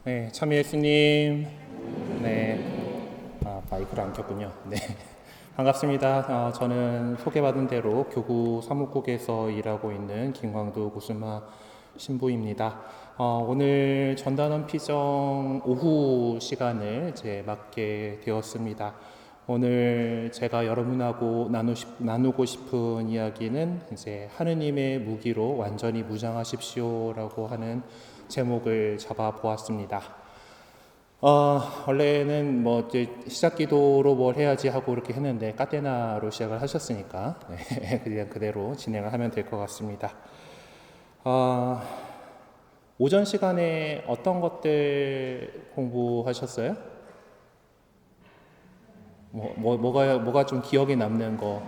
네, 참 예수님. 네, 마이크를 안 켰군요. 네, 반갑습니다. 저는 소개받은 대로 교구 사무국에서 일하고 있는 김광두 구스마 신부입니다. 오늘 전단원 피정 오후 시간을 맡게 되었습니다. 오늘 제가 여러분하고 나누고 싶은 이야기는 이제 하느님의 무기로 완전히 무장하십시오라고 하는 제목을 잡아 보았습니다. 원래는 뭐 이제 시작 기도로 뭘 해야지 하고 이렇게 했는데 까테나로 시작을 하셨으니까 네, 그냥 그대로 진행을 하면 될 것 같습니다. 오전 시간에 어떤 것들 공부하셨어요? 뭐가 좀 기억에 남는 거?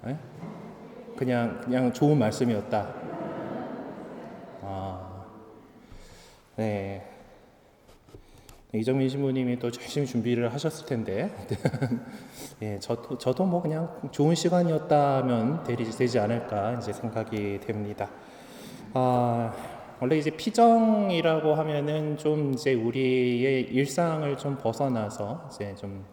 네? 그냥 좋은 말씀이었다. 네. 이정민 신부님이 또 열심히 준비를 하셨을 텐데, 예, 저도 뭐 그냥 좋은 시간이었다면 되지 않을까 이제 생각이 됩니다. 원래 이제 피정이라고 하면은 좀 이제 우리의 일상을 좀 벗어나서 이제 좀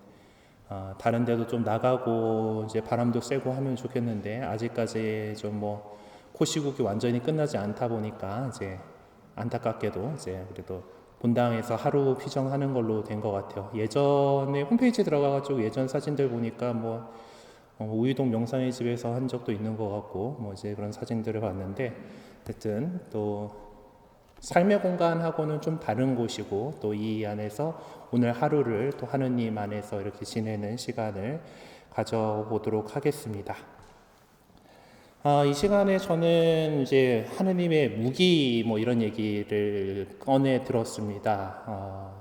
다른 데도 좀 나가고 이제 바람도 쐬고 하면 좋겠는데 아직까지 좀 뭐 코시국이 완전히 끝나지 않다 보니까 이제 안타깝게도 이제 그래도 본당에서 하루 피정하는 걸로 된 것 같아요. 예전에 홈페이지에 들어가가지고 예전 사진들 보니까 뭐 우이동 명상의 집에서 한 적도 있는 것 같고 뭐 이제 그런 사진들을 봤는데 하여튼 또 삶의 공간하고는 좀 다른 곳이고 또 이 안에서 오늘 하루를 또 하느님 안에서 이렇게 지내는 시간을 가져보도록 하겠습니다. 이 시간에 저는 이제 하느님의 무기 뭐 이런 얘기를 꺼내 들었습니다.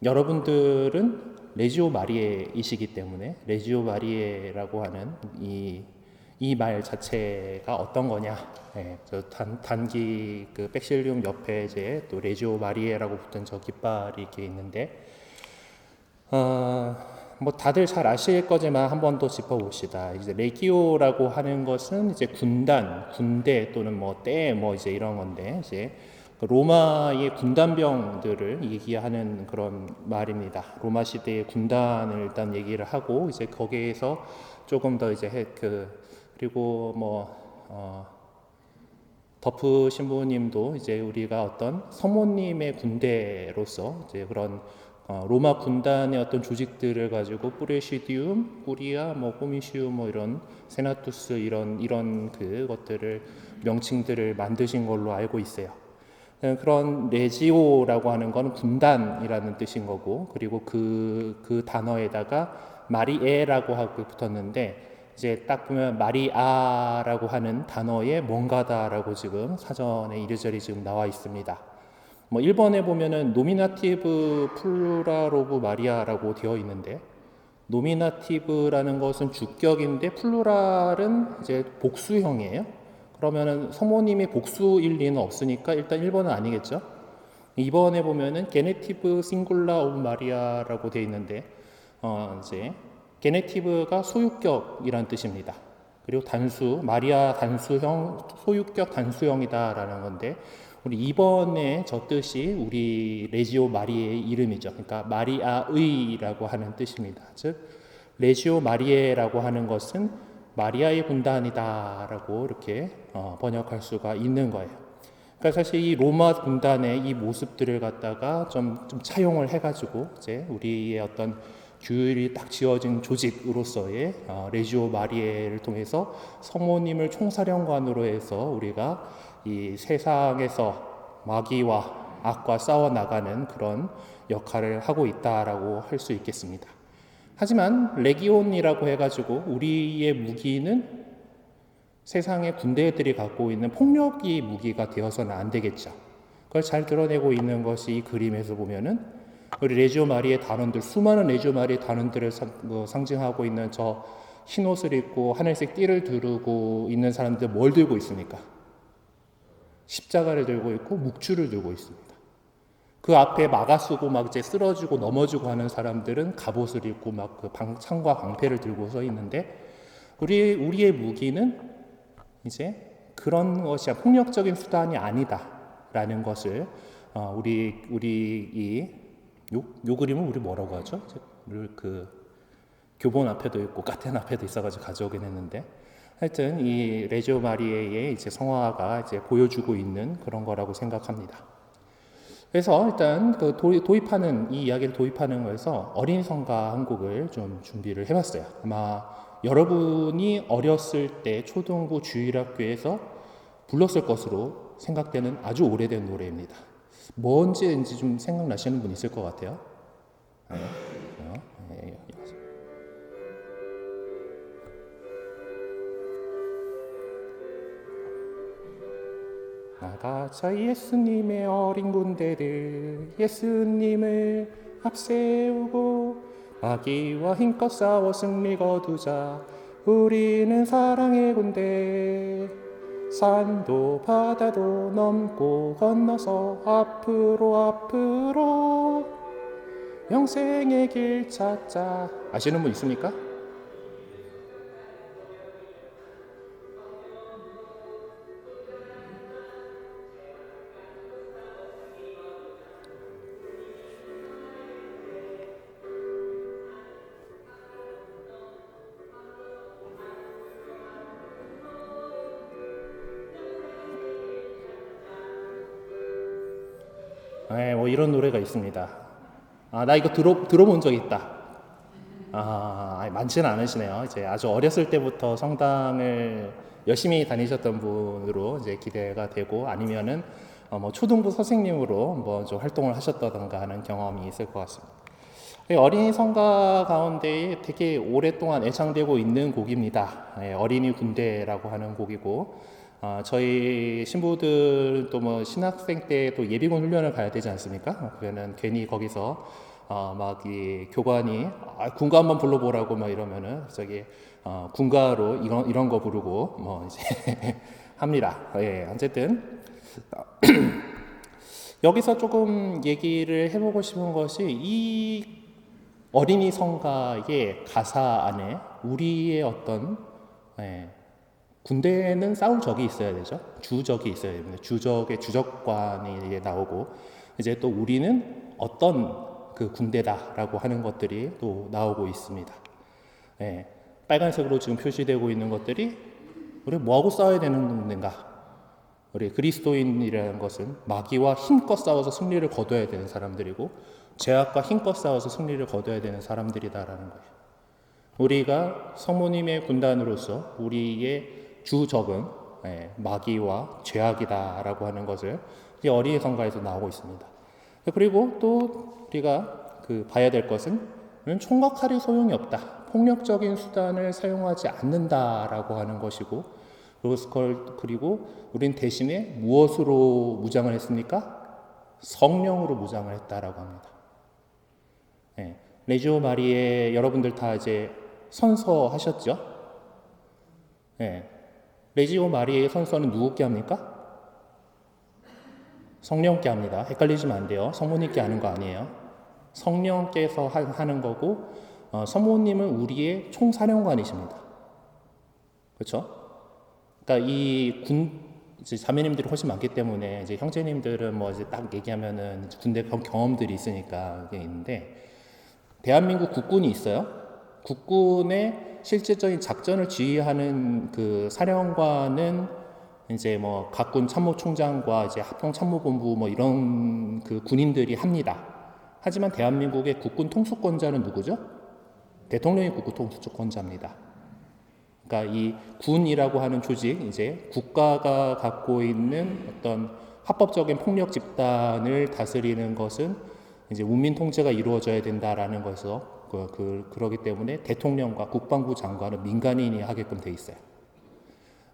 여러분들은 레지오 마리에이시기 때문에 레지오 마리에라고 하는 이 말 자체가 어떤 거냐? 네, 저 단기 그 백실륨 옆에 이제 또 레지오 마리에라고 붙은 저 깃발이 이렇게 있는데, 뭐 다들 잘 아실 거지만 한 번 더 짚어봅시다. 이제 레기오라고 하는 것은 이제 군대 또는 뭐 때 뭐 이제 이런 건데 이제 로마의 군단병들을 얘기하는 그런 말입니다. 로마 시대의 군단을 일단 얘기를 하고 이제 거기에서 조금 더 이제 그리고 뭐 더프 신부님도 이제 우리가 어떤 서모님의 군대로서 이제 그런 로마 군단의 어떤 조직들을 가지고 뿌레시디움, 꾸리아, 뭐 호미시움, 뭐 이런 세나투스 이런 그것들을 명칭들을 만드신 걸로 알고 있어요. 그런 레지오라고 하는 건 군단이라는 뜻인 거고, 그리고 그 단어에다가 마리에라고 하고 붙었는데 이제 딱 보면 마리아라고 하는 단어에 뭔가다라고 지금 사전에 이리저리 지금 나와 있습니다. 뭐 1번에 보면은 노미나티브 플루랄 오브 마리아라고 되어 있는데 노미나티브라는 것은 주격인데 플루랄은 이제 복수형이에요. 그러면은 성모님이 복수일 리는 없으니까 일단 1번은 아니겠죠. 2번에 보면은 게네티브 싱굴라 오브 마리아라고 되어 있는데 이제 게네티브가 소유격이란 뜻입니다. 그리고 마리아 단수형, 소유격 단수형이다라는 건데 우리 2번의 저 뜻이 우리 레지오 마리에의 이름이죠. 그러니까 마리아의라고 하는 뜻입니다. 즉 레지오 마리에라고 하는 것은 마리아의 군단이다라고 이렇게 번역할 수가 있는 거예요. 그러니까 사실 이 로마 군단의 이 모습들을 갖다가 좀 차용을 해가지고 이제 우리의 어떤 규율이 딱 지어진 조직으로서의 레지오 마리에를 통해서 성모님을 총사령관으로 해서 우리가 이 세상에서 마귀와 악과 싸워 나가는 그런 역할을 하고 있다라고 할 수 있겠습니다. 하지만 레기온이라고 해가지고 우리의 무기는 세상의 군대들이 갖고 있는 폭력이 무기가 되어서는 안 되겠죠. 그걸 잘 드러내고 있는 것이 이 그림에서 보면은 우리 레지오 마리의 단원들, 수많은 레지오 마리의 단원들을 상징하고 있는 저 흰 옷을 입고 하늘색 띠를 두르고 있는 사람들 뭘 들고 있습니까? 십자가를 들고 있고 묵주를 들고 있습니다. 그 앞에 막아쓰고 막 이제 쓰러지고 넘어지고 하는 사람들은 갑옷을 입고 막 그 창과 방패를 들고 서 있는데 우리의 무기는 이제 그런 것이 폭력적인 수단이 아니다. 군단이다라는 것을 우리 요 그림은 우리 뭐라고 하죠? 그 교본 앞에도 있고 카텐 앞에도 있어가지고 가져오긴 했는데, 하여튼 이 레지오 마리에의 이제 성화가 이제 보여주고 있는 그런 거라고 생각합니다. 그래서 일단 그 도입하는 이 이야기를 도입하는 거에서 어린 성가 한 곡을 좀 준비를 해봤어요. 아마 여러분이 어렸을 때 초등부 주일학교에서 불렀을 것으로 생각되는 아주 오래된 노래입니다. 뭔지 좀 생각나시는 분 있을 것 같아요. 나가자 예수님의 어린 군대들, 예수님을 앞세우고 마귀와 힘껏 싸워 승리 거두자. 우리는 사랑의 군대, 산도 바다도 넘고 건너서 앞으로 영생의 길 찾자. 아시는 분 있습니까? 네, 뭐 이런 노래가 있습니다. 나 이거 들어본 적 있다. 많지는 않으시네요. 이제 아주 어렸을 때부터 성당을 열심히 다니셨던 분으로 이제 기대가 되고, 아니면은 뭐 초등부 선생님으로 뭐 좀 활동을 하셨다던가 하는 경험이 있을 것 같습니다. 어린이 성가 가운데 되게 오랫동안 애창되고 있는 곡입니다. 어린이 군대라고 하는 곡이고, 저희 신부들도 뭐 신학생 때 또 예비군 훈련을 가야 되지 않습니까? 그러면 괜히 거기서 막 이 교관이 군가 한번 불러보라고 막 이러면은 저기 군가로 이런 거 부르고 뭐 이제 합니다. 어쨌든 여기서 조금 얘기를 해보고 싶은 것이 이 어린이 성가의 가사 안에 우리의 어떤 군대는 싸울 적이 있어야 되죠. 주적이 있어야 됩니다. 주적의 주적관이 나오고, 이제 또 우리는 어떤 그 군대다라고 하는 것들이 또 나오고 있습니다. 빨간색으로 지금 표시되고 있는 것들이 우리 뭐하고 싸워야 되는 군대인가? 우리 그리스도인이라는 것은 마귀와 힘껏 싸워서 승리를 거둬야 되는 사람들이고, 죄악과 힘껏 싸워서 승리를 거둬야 되는 사람들이다라는 거예요. 우리가 성모님의 군단으로서 우리의 주적은 마귀와 죄악이다라고 하는 것을 이제 어린이 성가에서 나오고 있습니다. 그리고 또 우리가 봐야 될 것은 총각칼이 소용이 없다. 폭력적인 수단을 사용하지 않는다라고 하는 것이고, 그리고 우린 대신에 무엇으로 무장을 했습니까? 성령으로 무장을 했다라고 합니다. 레지오 마리에 여러분들 다 이제 선서하셨죠? 레지오 마리의 선서는 누구께 합니까? 성령께 합니다. 헷갈리시면 안 돼요. 성모님께 하는 거 아니에요. 성령께서 하는 거고, 성모님은 우리의 총사령관이십니다. 그렇죠? 그러니까 이제 자매님들이 훨씬 많기 때문에 이제 형제님들은 뭐 이제 딱 얘기하면은 군대 경험들이 있으니까 이게 있는데, 대한민국 국군이 있어요. 국군의 실질적인 작전을 지휘하는 그 사령관은 이제 뭐 각군 참모총장과 이제 합동참모본부 뭐 이런 그 군인들이 합니다. 하지만 대한민국의 국군 통수권자는 누구죠? 대통령이 국군 통수권자입니다. 그러니까 이 군이라고 하는 조직, 이제 국가가 갖고 있는 어떤 합법적인 폭력 집단을 다스리는 것은 이제 문민 통제가 이루어져야 된다라는 것에서 그러기 때문에 대통령과 국방부 장관은 민간인이 하게끔 돼 있어요.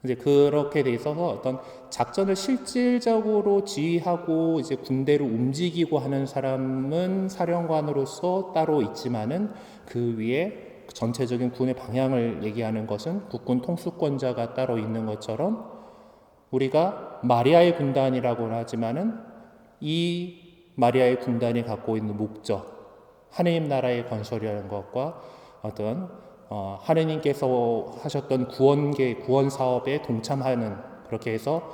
이제 그렇게 돼 있어서 어떤 작전을 실질적으로 지휘하고 이제 군대를 움직이고 하는 사람은 사령관으로서 따로 있지만은 그 위에 전체적인 군의 방향을 얘기하는 것은 국군 통수권자가 따로 있는 것처럼, 우리가 마리아의 군단이라고 하지만은 이 마리아의 군단이 갖고 있는 목적, 하느님 나라의 건설이라는 것과 어떤 하느님께서 하셨던 구원 사업에 동참하는, 그렇게 해서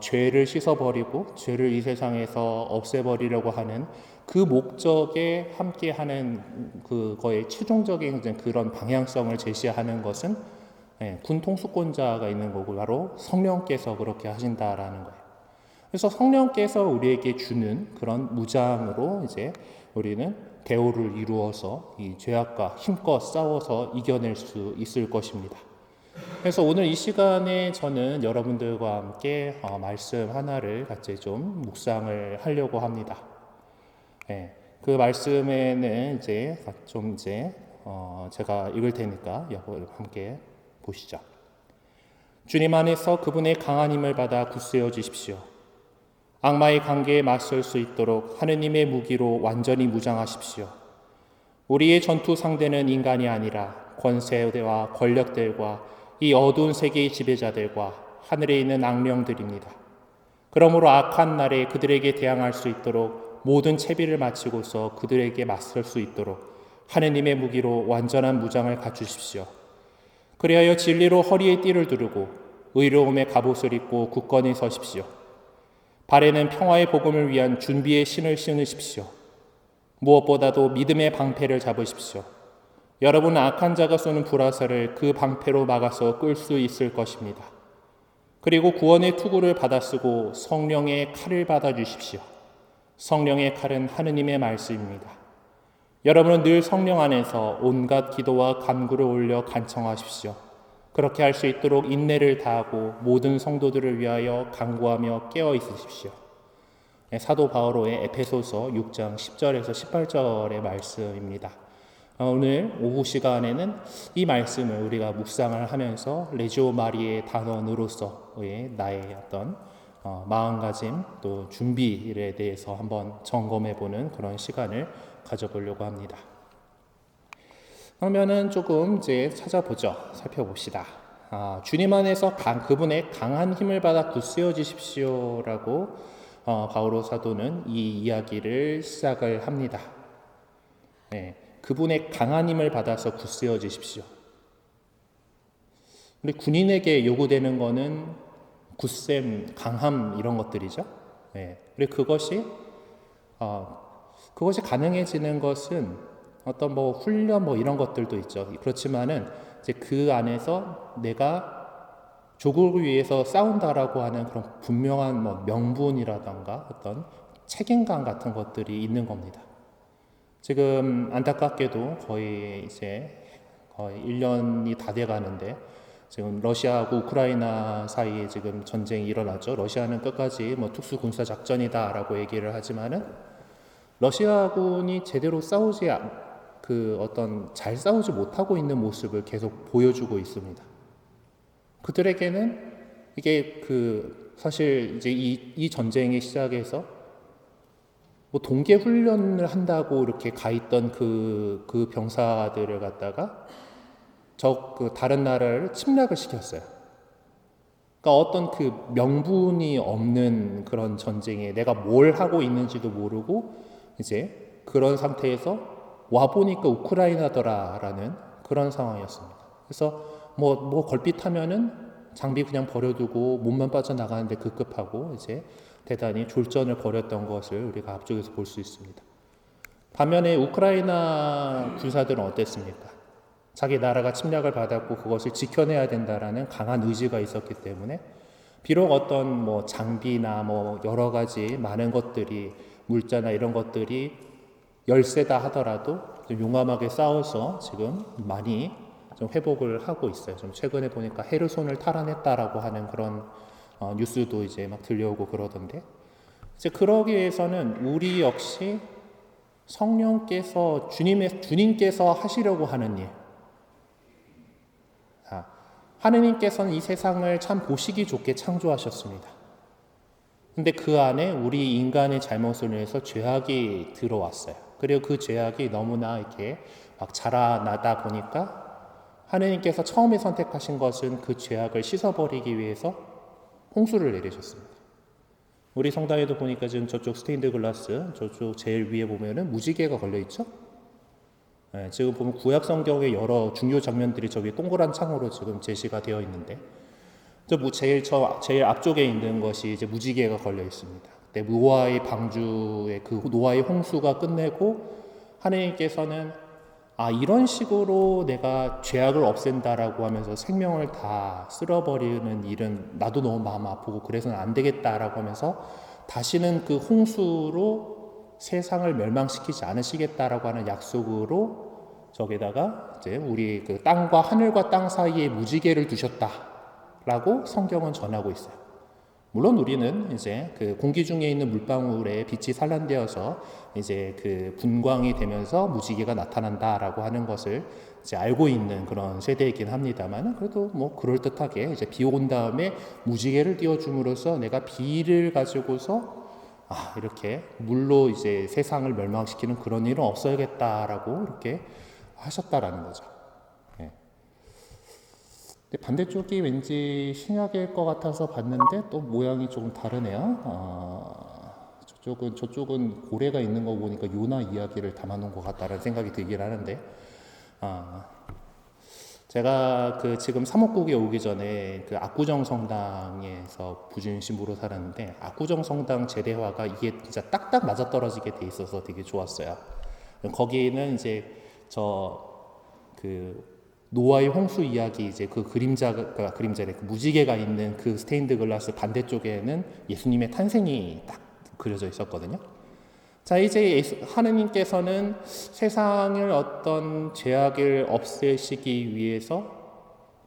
죄를 씻어버리고 죄를 이 세상에서 없애버리려고 하는 그 목적에 함께하는 그거의 최종적인 그런 방향성을 제시하는 것은 군 통수권자가 있는 거고 바로 성령께서 그렇게 하신다라는 거예요. 그래서 성령께서 우리에게 주는 그런 무장으로 이제 우리는 대오를 이루어서 이 죄악과 힘껏 싸워서 이겨낼 수 있을 것입니다. 그래서 오늘 이 시간에 저는 여러분들과 함께 말씀 하나를 같이 좀 묵상을 하려고 합니다. 그 말씀에는 제가 읽을 테니까 함께 보시죠. 주님 안에서 그분의 강한 힘을 받아 굳세어 주십시오. 악마의 관계에 맞설 수 있도록 하느님의 무기로 완전히 무장하십시오. 우리의 전투 상대는 인간이 아니라 권세와 권력들과 이 어두운 세계의 지배자들과 하늘에 있는 악령들입니다. 그러므로 악한 날에 그들에게 대항할 수 있도록 모든 채비를 마치고서 그들에게 맞설 수 있도록 하느님의 무기로 완전한 무장을 갖추십시오. 그리하여 진리로 허리에 띠를 두르고 의로움의 갑옷을 입고 굳건히 서십시오. 발에는 평화의 복음을 위한 준비의 신을 신으십시오. 무엇보다도 믿음의 방패를 잡으십시오. 여러분은 악한 자가 쏘는 불화살을 그 방패로 막아서 끌 수 있을 것입니다. 그리고 구원의 투구를 받아쓰고 성령의 칼을 받아주십시오. 성령의 칼은 하느님의 말씀입니다. 여러분은 늘 성령 안에서 온갖 기도와 간구를 올려 간청하십시오. 그렇게 할 수 있도록 인내를 다하고 모든 성도들을 위하여 간구하며 깨어 있으십시오. 사도 바오로의 에베소서 6장 10절에서 18절의 말씀입니다. 오늘 오후 시간에는 이 말씀을 우리가 묵상을 하면서 레지오 마리의 단원으로서의 나의 어떤 마음가짐 또 준비에 대해서 한번 점검해보는 그런 시간을 가져보려고 합니다. 그러면은 조금 이제 찾아보죠. 살펴봅시다. 주님 안에서 그분의 강한 힘을 받아 굳세어 주십시오라고 바오로 사도는 이 이야기를 시작을 합니다. 그분의 강한 힘을 받아서 굳세어 주십시오. 우리 군인에게 요구되는 거는 굳셈, 강함 이런 것들이죠. 그리고 그것이 가능해지는 것은 어떤 훈련 이런 것들도 있죠. 그렇지만은 이제 그 안에서 내가 조국을 위해서 싸운다라고 하는 그런 분명한 명분이라던가 어떤 책임감 같은 것들이 있는 겁니다. 지금 안타깝게도 거의 1년이 다 돼 가는데 지금 러시아하고 우크라이나 사이에 지금 전쟁이 일어났죠. 러시아는 끝까지 특수 군사 작전이다라고 얘기를 하지만은 러시아군이 제대로 잘 싸우지 못하고 있는 모습을 계속 보여주고 있습니다. 그들에게는 이게 사실 이제 이 전쟁의 시작에서 동계 훈련을 한다고 이렇게 가 있던 그 병사들을 갖다가 다른 나라를 침략을 시켰어요. 그러니까 어떤 명분이 없는 그런 전쟁에 내가 뭘 하고 있는지도 모르고 이제 그런 상태에서 와 보니까 우크라이나더라라는 그런 상황이었습니다. 그래서 걸핏하면은 장비 그냥 버려두고 몸만 빠져나가는데 급급하고 이제 대단히 졸전을 벌였던 것을 우리가 앞쪽에서 볼 수 있습니다. 반면에 우크라이나 군사들은 어땠습니까? 자기 나라가 침략을 받았고 그것을 지켜내야 된다라는 강한 의지가 있었기 때문에 비록 어떤 장비나 여러 가지 많은 것들이 물자나 이런 것들이 열세다 하더라도 좀 용감하게 싸워서 지금 많이 좀 회복을 하고 있어요. 좀 최근에 보니까 헤르손을 탈환했다라고 하는 그런 뉴스도 이제 막 들려오고 그러던데, 이제 그러기 위해서는 우리 역시 성령께서 주님께서 하시려고 하는 일, 하느님께서는 이 세상을 참 보시기 좋게 창조하셨습니다. 근데 그 안에 우리 인간의 잘못을 위해서 죄악이 들어왔어요. 그리고 그 죄악이 너무나 이렇게 막 자라나다 보니까 하느님께서 처음에 선택하신 것은 그 죄악을 씻어버리기 위해서 홍수를 내리셨습니다. 우리 성당에도 보니까 지금 저쪽 스테인드 글라스 저쪽 제일 위에 보면은 무지개가 걸려 있죠? 지금 보면 구약 성경의 여러 중요 장면들이 저기 동그란 창으로 지금 제시가 되어 있는데, 제일 앞쪽에 있는 것이 이제 무지개가 걸려 있습니다. 노아의 방주의 그 노아의 홍수가 끝내고 하나님께서는 이런 식으로 내가 죄악을 없앤다라고 하면서 생명을 다 쓸어버리는 일은 나도 너무 마음 아프고 그래서는 안 되겠다라고 하면서 다시는 그 홍수로 세상을 멸망시키지 않으시겠다라고 하는 약속으로 저기다가 이제 우리 그 땅과 하늘과 땅 사이에 무지개를 두셨다라고 성경은 전하고 있어요. 물론 우리는 이제 그 공기 중에 있는 물방울에 빛이 산란되어서 이제 그 분광이 되면서 무지개가 나타난다라고 하는 것을 이제 알고 있는 그런 세대이긴 합니다만, 그래도 뭐 그럴듯하게 이제 비 온 다음에 무지개를 띄워줌으로써 내가 비를 가지고서 이렇게 물로 이제 세상을 멸망시키는 그런 일은 없어야겠다라고 이렇게 하셨다라는 거죠. 예. 근데 반대쪽이 왠지 신약일 것 같아서 봤는데 또 모양이 조금 다르네요. 저쪽은 고래가 있는 거 보니까 요나 이야기를 담아놓은 것 같다라는 생각이 들긴 하는데, 제가 그 지금 사목국에 오기 전에 그 압구정 성당에서 부준신부로 살았는데, 압구정 성당 제대화가 이게 진짜 딱딱 맞아떨어지게 돼 있어서 되게 좋았어요. 거기는 이제 그 노아의 홍수 이야기, 이제 그 그림자래, 그 무지개가 있는 그 스테인드 글라스 반대쪽에는 예수님의 탄생이 딱 그려져 있었거든요. 자, 이제 하느님께서는 세상을 어떤 죄악을 없애시기 위해서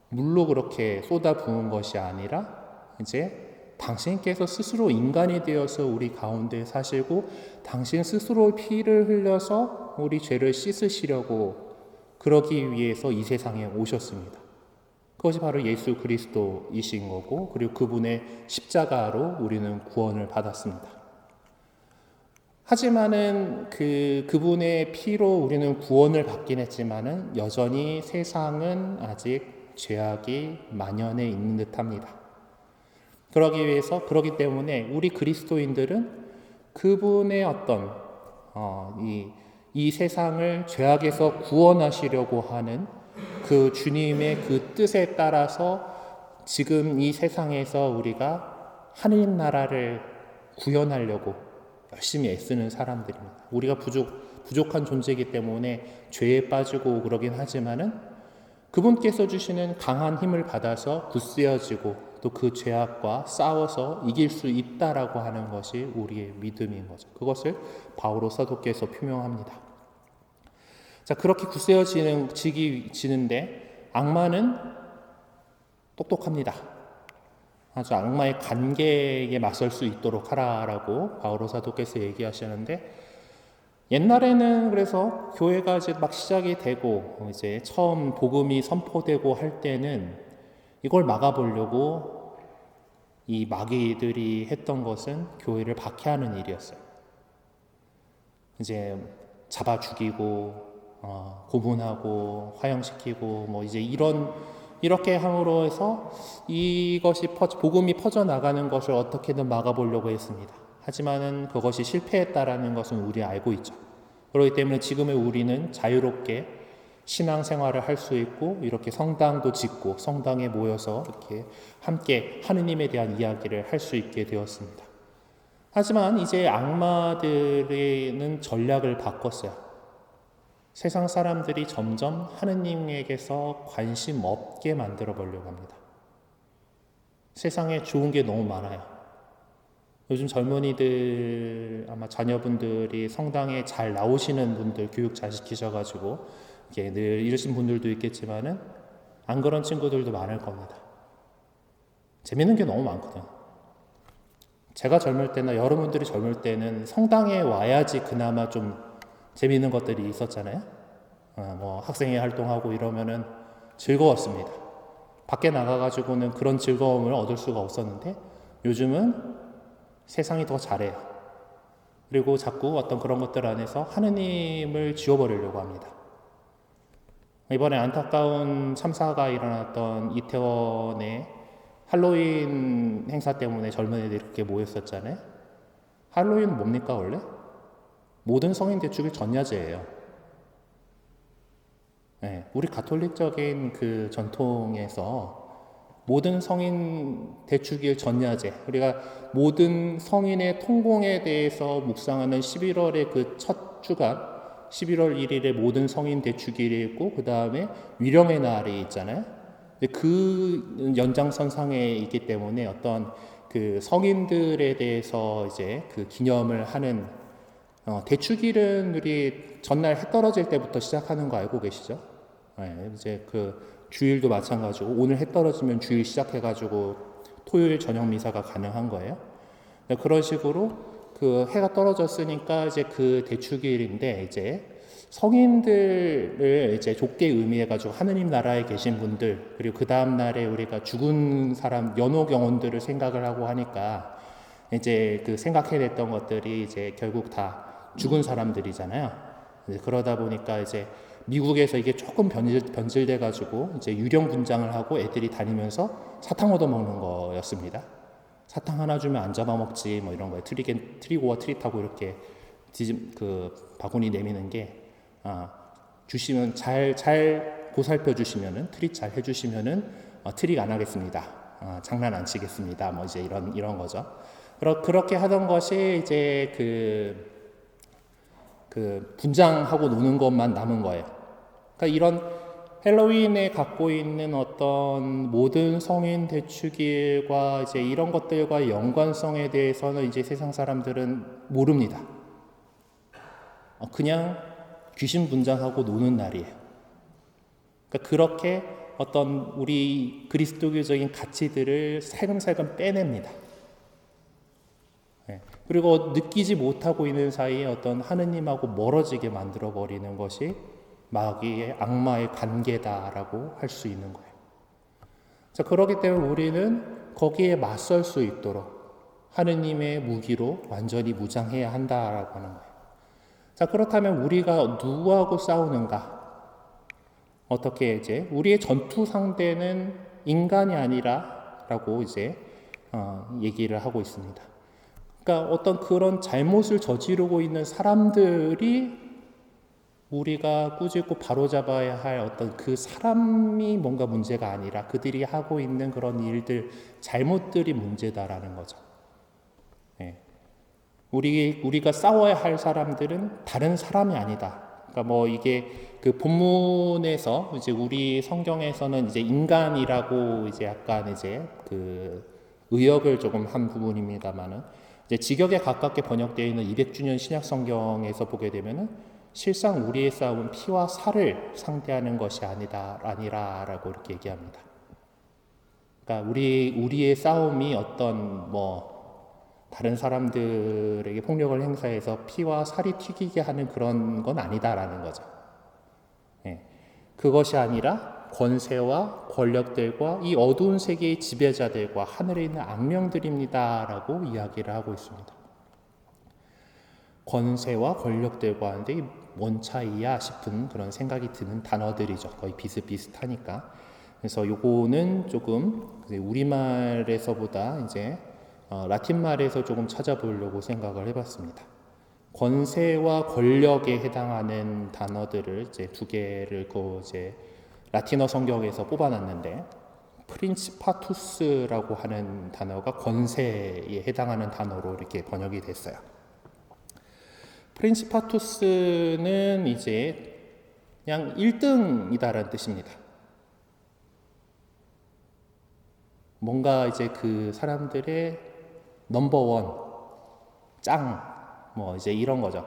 물로 그렇게 쏟아 부은 것이 아니라 이제 당신께서 스스로 인간이 되어서 우리 가운데 사시고 당신 스스로 피를 흘려서 우리 죄를 씻으시려고 그러기 위해서 이 세상에 오셨습니다. 그것이 바로 예수 그리스도이신 거고, 그리고 그분의 십자가로 우리는 구원을 받았습니다. 하지만은 그분의 피로 우리는 구원을 받긴 했지만은 여전히 세상은 아직 죄악이 만연해 있는 듯합니다. 그러기 때문에 우리 그리스도인들은 그분의 어떤 이 세상을 죄악에서 구원하시려고 하는 그 주님의 그 뜻에 따라서 지금 이 세상에서 우리가 하느님 나라를 구현하려고 열심히 애쓰는 사람들입니다. 우리가 부족한 존재이기 때문에 죄에 빠지고 그러긴 하지만은 그분께서 주시는 강한 힘을 받아서 굳세어지고 또 그 죄악과 싸워서 이길 수 있다라고 하는 것이 우리의 믿음인 거죠. 그것을 바오로 사도께서 표명합니다. 자, 그렇게 굳세어지는데 악마는 똑똑합니다. 아주 악마의 관계에 맞설 수 있도록 하라라고 바오로 사도께서 얘기하시는데, 옛날에는 그래서 교회가 이제 막 시작이 되고 이제 처음 복음이 선포되고 할 때는 이걸 막아보려고 이 마귀들이 했던 것은 교회를 박해하는 일이었어요. 이제 잡아 죽이고 고문하고 화형시키고 뭐 이제 이렇게 함으로 해서 이것이 복음이 퍼져나가는 것을 어떻게든 막아보려고 했습니다. 하지만은 그것이 실패했다라는 것은 우리 알고 있죠. 그렇기 때문에 지금의 우리는 자유롭게 신앙생활을 할 수 있고 이렇게 성당도 짓고 성당에 모여서 이렇게 함께 하느님에 대한 이야기를 할 수 있게 되었습니다. 하지만 이제 악마들은 전략을 바꿨어요. 세상 사람들이 점점 하느님에게서 관심 없게 만들어 보려고 합니다. 세상에 좋은 게 너무 많아요. 요즘 젊은이들, 아마 자녀분들이 성당에 잘 나오시는 분들 교육 잘 시키셔가지고 이렇게 늘 이러신 분들도 있겠지만은 안 그런 친구들도 많을 겁니다. 재밌는 게 너무 많거든요. 제가 젊을 때나 여러분들이 젊을 때는 성당에 와야지 그나마 좀 재미있는 것들이 있었잖아요. 뭐 학생회 활동하고 이러면은 즐거웠습니다. 밖에 나가가지고는 그런 즐거움을 얻을 수가 없었는데 요즘은 세상이 더 잘해요. 그리고 자꾸 어떤 그런 것들 안에서 하느님을 지워버리려고 합니다. 이번에 안타까운 참사가 일어났던 이태원의 할로윈 행사 때문에 젊은이들이 그렇게 모였었잖아요. 할로윈은 뭡니까 원래? 모든 성인들 죽일 전야제예요. 네, 우리 가톨릭적인 그 전통에서 모든 성인 대축일 전야제, 우리가 모든 성인의 통공에 대해서 묵상하는 11월의 그 첫 주간, 11월 1일에 모든 성인 대축일이 있고 그 다음에 위령의 날이 있잖아요. 근데 그 연장선상에 있기 때문에 어떤 그 성인들에 대해서 이제 그 기념을 하는 대축일은 우리 전날 해 떨어질 때부터 시작하는 거 알고 계시죠? 네, 이제 그 주일도 마찬가지고 오늘 해 떨어지면 주일 시작해가지고 토요일 저녁 미사가 가능한 거예요. 그런 식으로 그 해가 떨어졌으니까 이제 그 대축일인데 이제 성인들을 이제 좁게 의미해가지고 하느님 나라에 계신 분들 그리고 그 다음 날에 우리가 죽은 사람 연옥 영혼들을 생각을 하고 하니까 이제 그 생각해냈던 것들이 이제 결국 다 죽은 사람들이잖아요. 그러다 보니까 이제 미국에서 이게 조금 변질돼가지고 이제 유령 분장을 하고 애들이 다니면서 사탕 얻어먹는 거였습니다. 사탕 하나 주면 안 잡아먹지 뭐 이런 거예요. 트리고와 트릿하고 이렇게 바구니 내미는 게 주시면 잘 보살펴 주시면은 트릿 잘 해주시면은 트릭 안 하겠습니다. 장난 안 치겠습니다. 뭐 이제 이런 거죠. 그렇게 하던 것이 이제 그 분장하고 노는 것만 남은 거예요. 그러니까 이런 헬로윈에 갖고 있는 어떤 모든 성인 대축일과 이제 이런 것들과 연관성에 대해서는 이제 세상 사람들은 모릅니다. 그냥 귀신 분장하고 노는 날이에요. 그러니까 그렇게 어떤 우리 그리스도교적인 가치들을 살금살금 빼냅니다. 그리고 느끼지 못하고 있는 사이에 어떤 하느님하고 멀어지게 만들어버리는 것이 마귀의 악마의 관계다라고 할 수 있는 거예요. 자, 그렇기 때문에 우리는 거기에 맞설 수 있도록 하느님의 무기로 완전히 무장해야 한다라고 하는 거예요. 자, 그렇다면 우리가 누구하고 싸우는가? 어떻게 이제 우리의 전투 상대는 인간이 아니라라고 이제 얘기를 하고 있습니다. 그러니까 어떤 그런 잘못을 저지르고 있는 사람들이 우리가 꾸짖고 바로잡아야 할 어떤 그 사람이 뭔가 문제가 아니라 그들이 하고 있는 그런 일들, 잘못들이 문제다라는 거죠. 네. 우리가 싸워야 할 사람들은 다른 사람이 아니다. 그러니까 뭐 이게 그 본문에서 이제 우리 성경에서는 이제 인간이라고 이제 약간 이제 그 의역을 조금 한 부분입니다만은 이제 직역에 가깝게 번역되어 있는 200주년 신약 성경에서 보게 되면은 실상 우리의 싸움은 피와 살을 상대하는 것이 아니라라고 이렇게 얘기합니다. 그러니까 우리의 싸움이 어떤 다른 사람들에게 폭력을 행사해서 피와 살이 튀기게 하는 그런 건 아니다라는 거죠. 예. 그것이 아니라 권세와 권력들과 이 어두운 세계의 지배자들과 하늘에 있는 악령들입니다라고 이야기를 하고 있습니다. 권세와 권력들과 하는데 뭔 차이야 싶은 그런 생각이 드는 단어들이죠. 거의 비슷비슷하니까. 그래서 요거는 조금 우리말에서보다 이제 라틴 말에서 조금 찾아보려고 생각을 해봤습니다. 권세와 권력에 해당하는 단어들을 이제 두 개를 이제 라틴어 성경에서 뽑아놨는데 프린시파투스라고 하는 단어가 권세에 해당하는 단어로 이렇게 번역이 됐어요. 프린시파투스는 이제 그냥 1등이다라는 뜻입니다. 뭔가 이제 그 사람들의 넘버원, 이제 이런 거죠.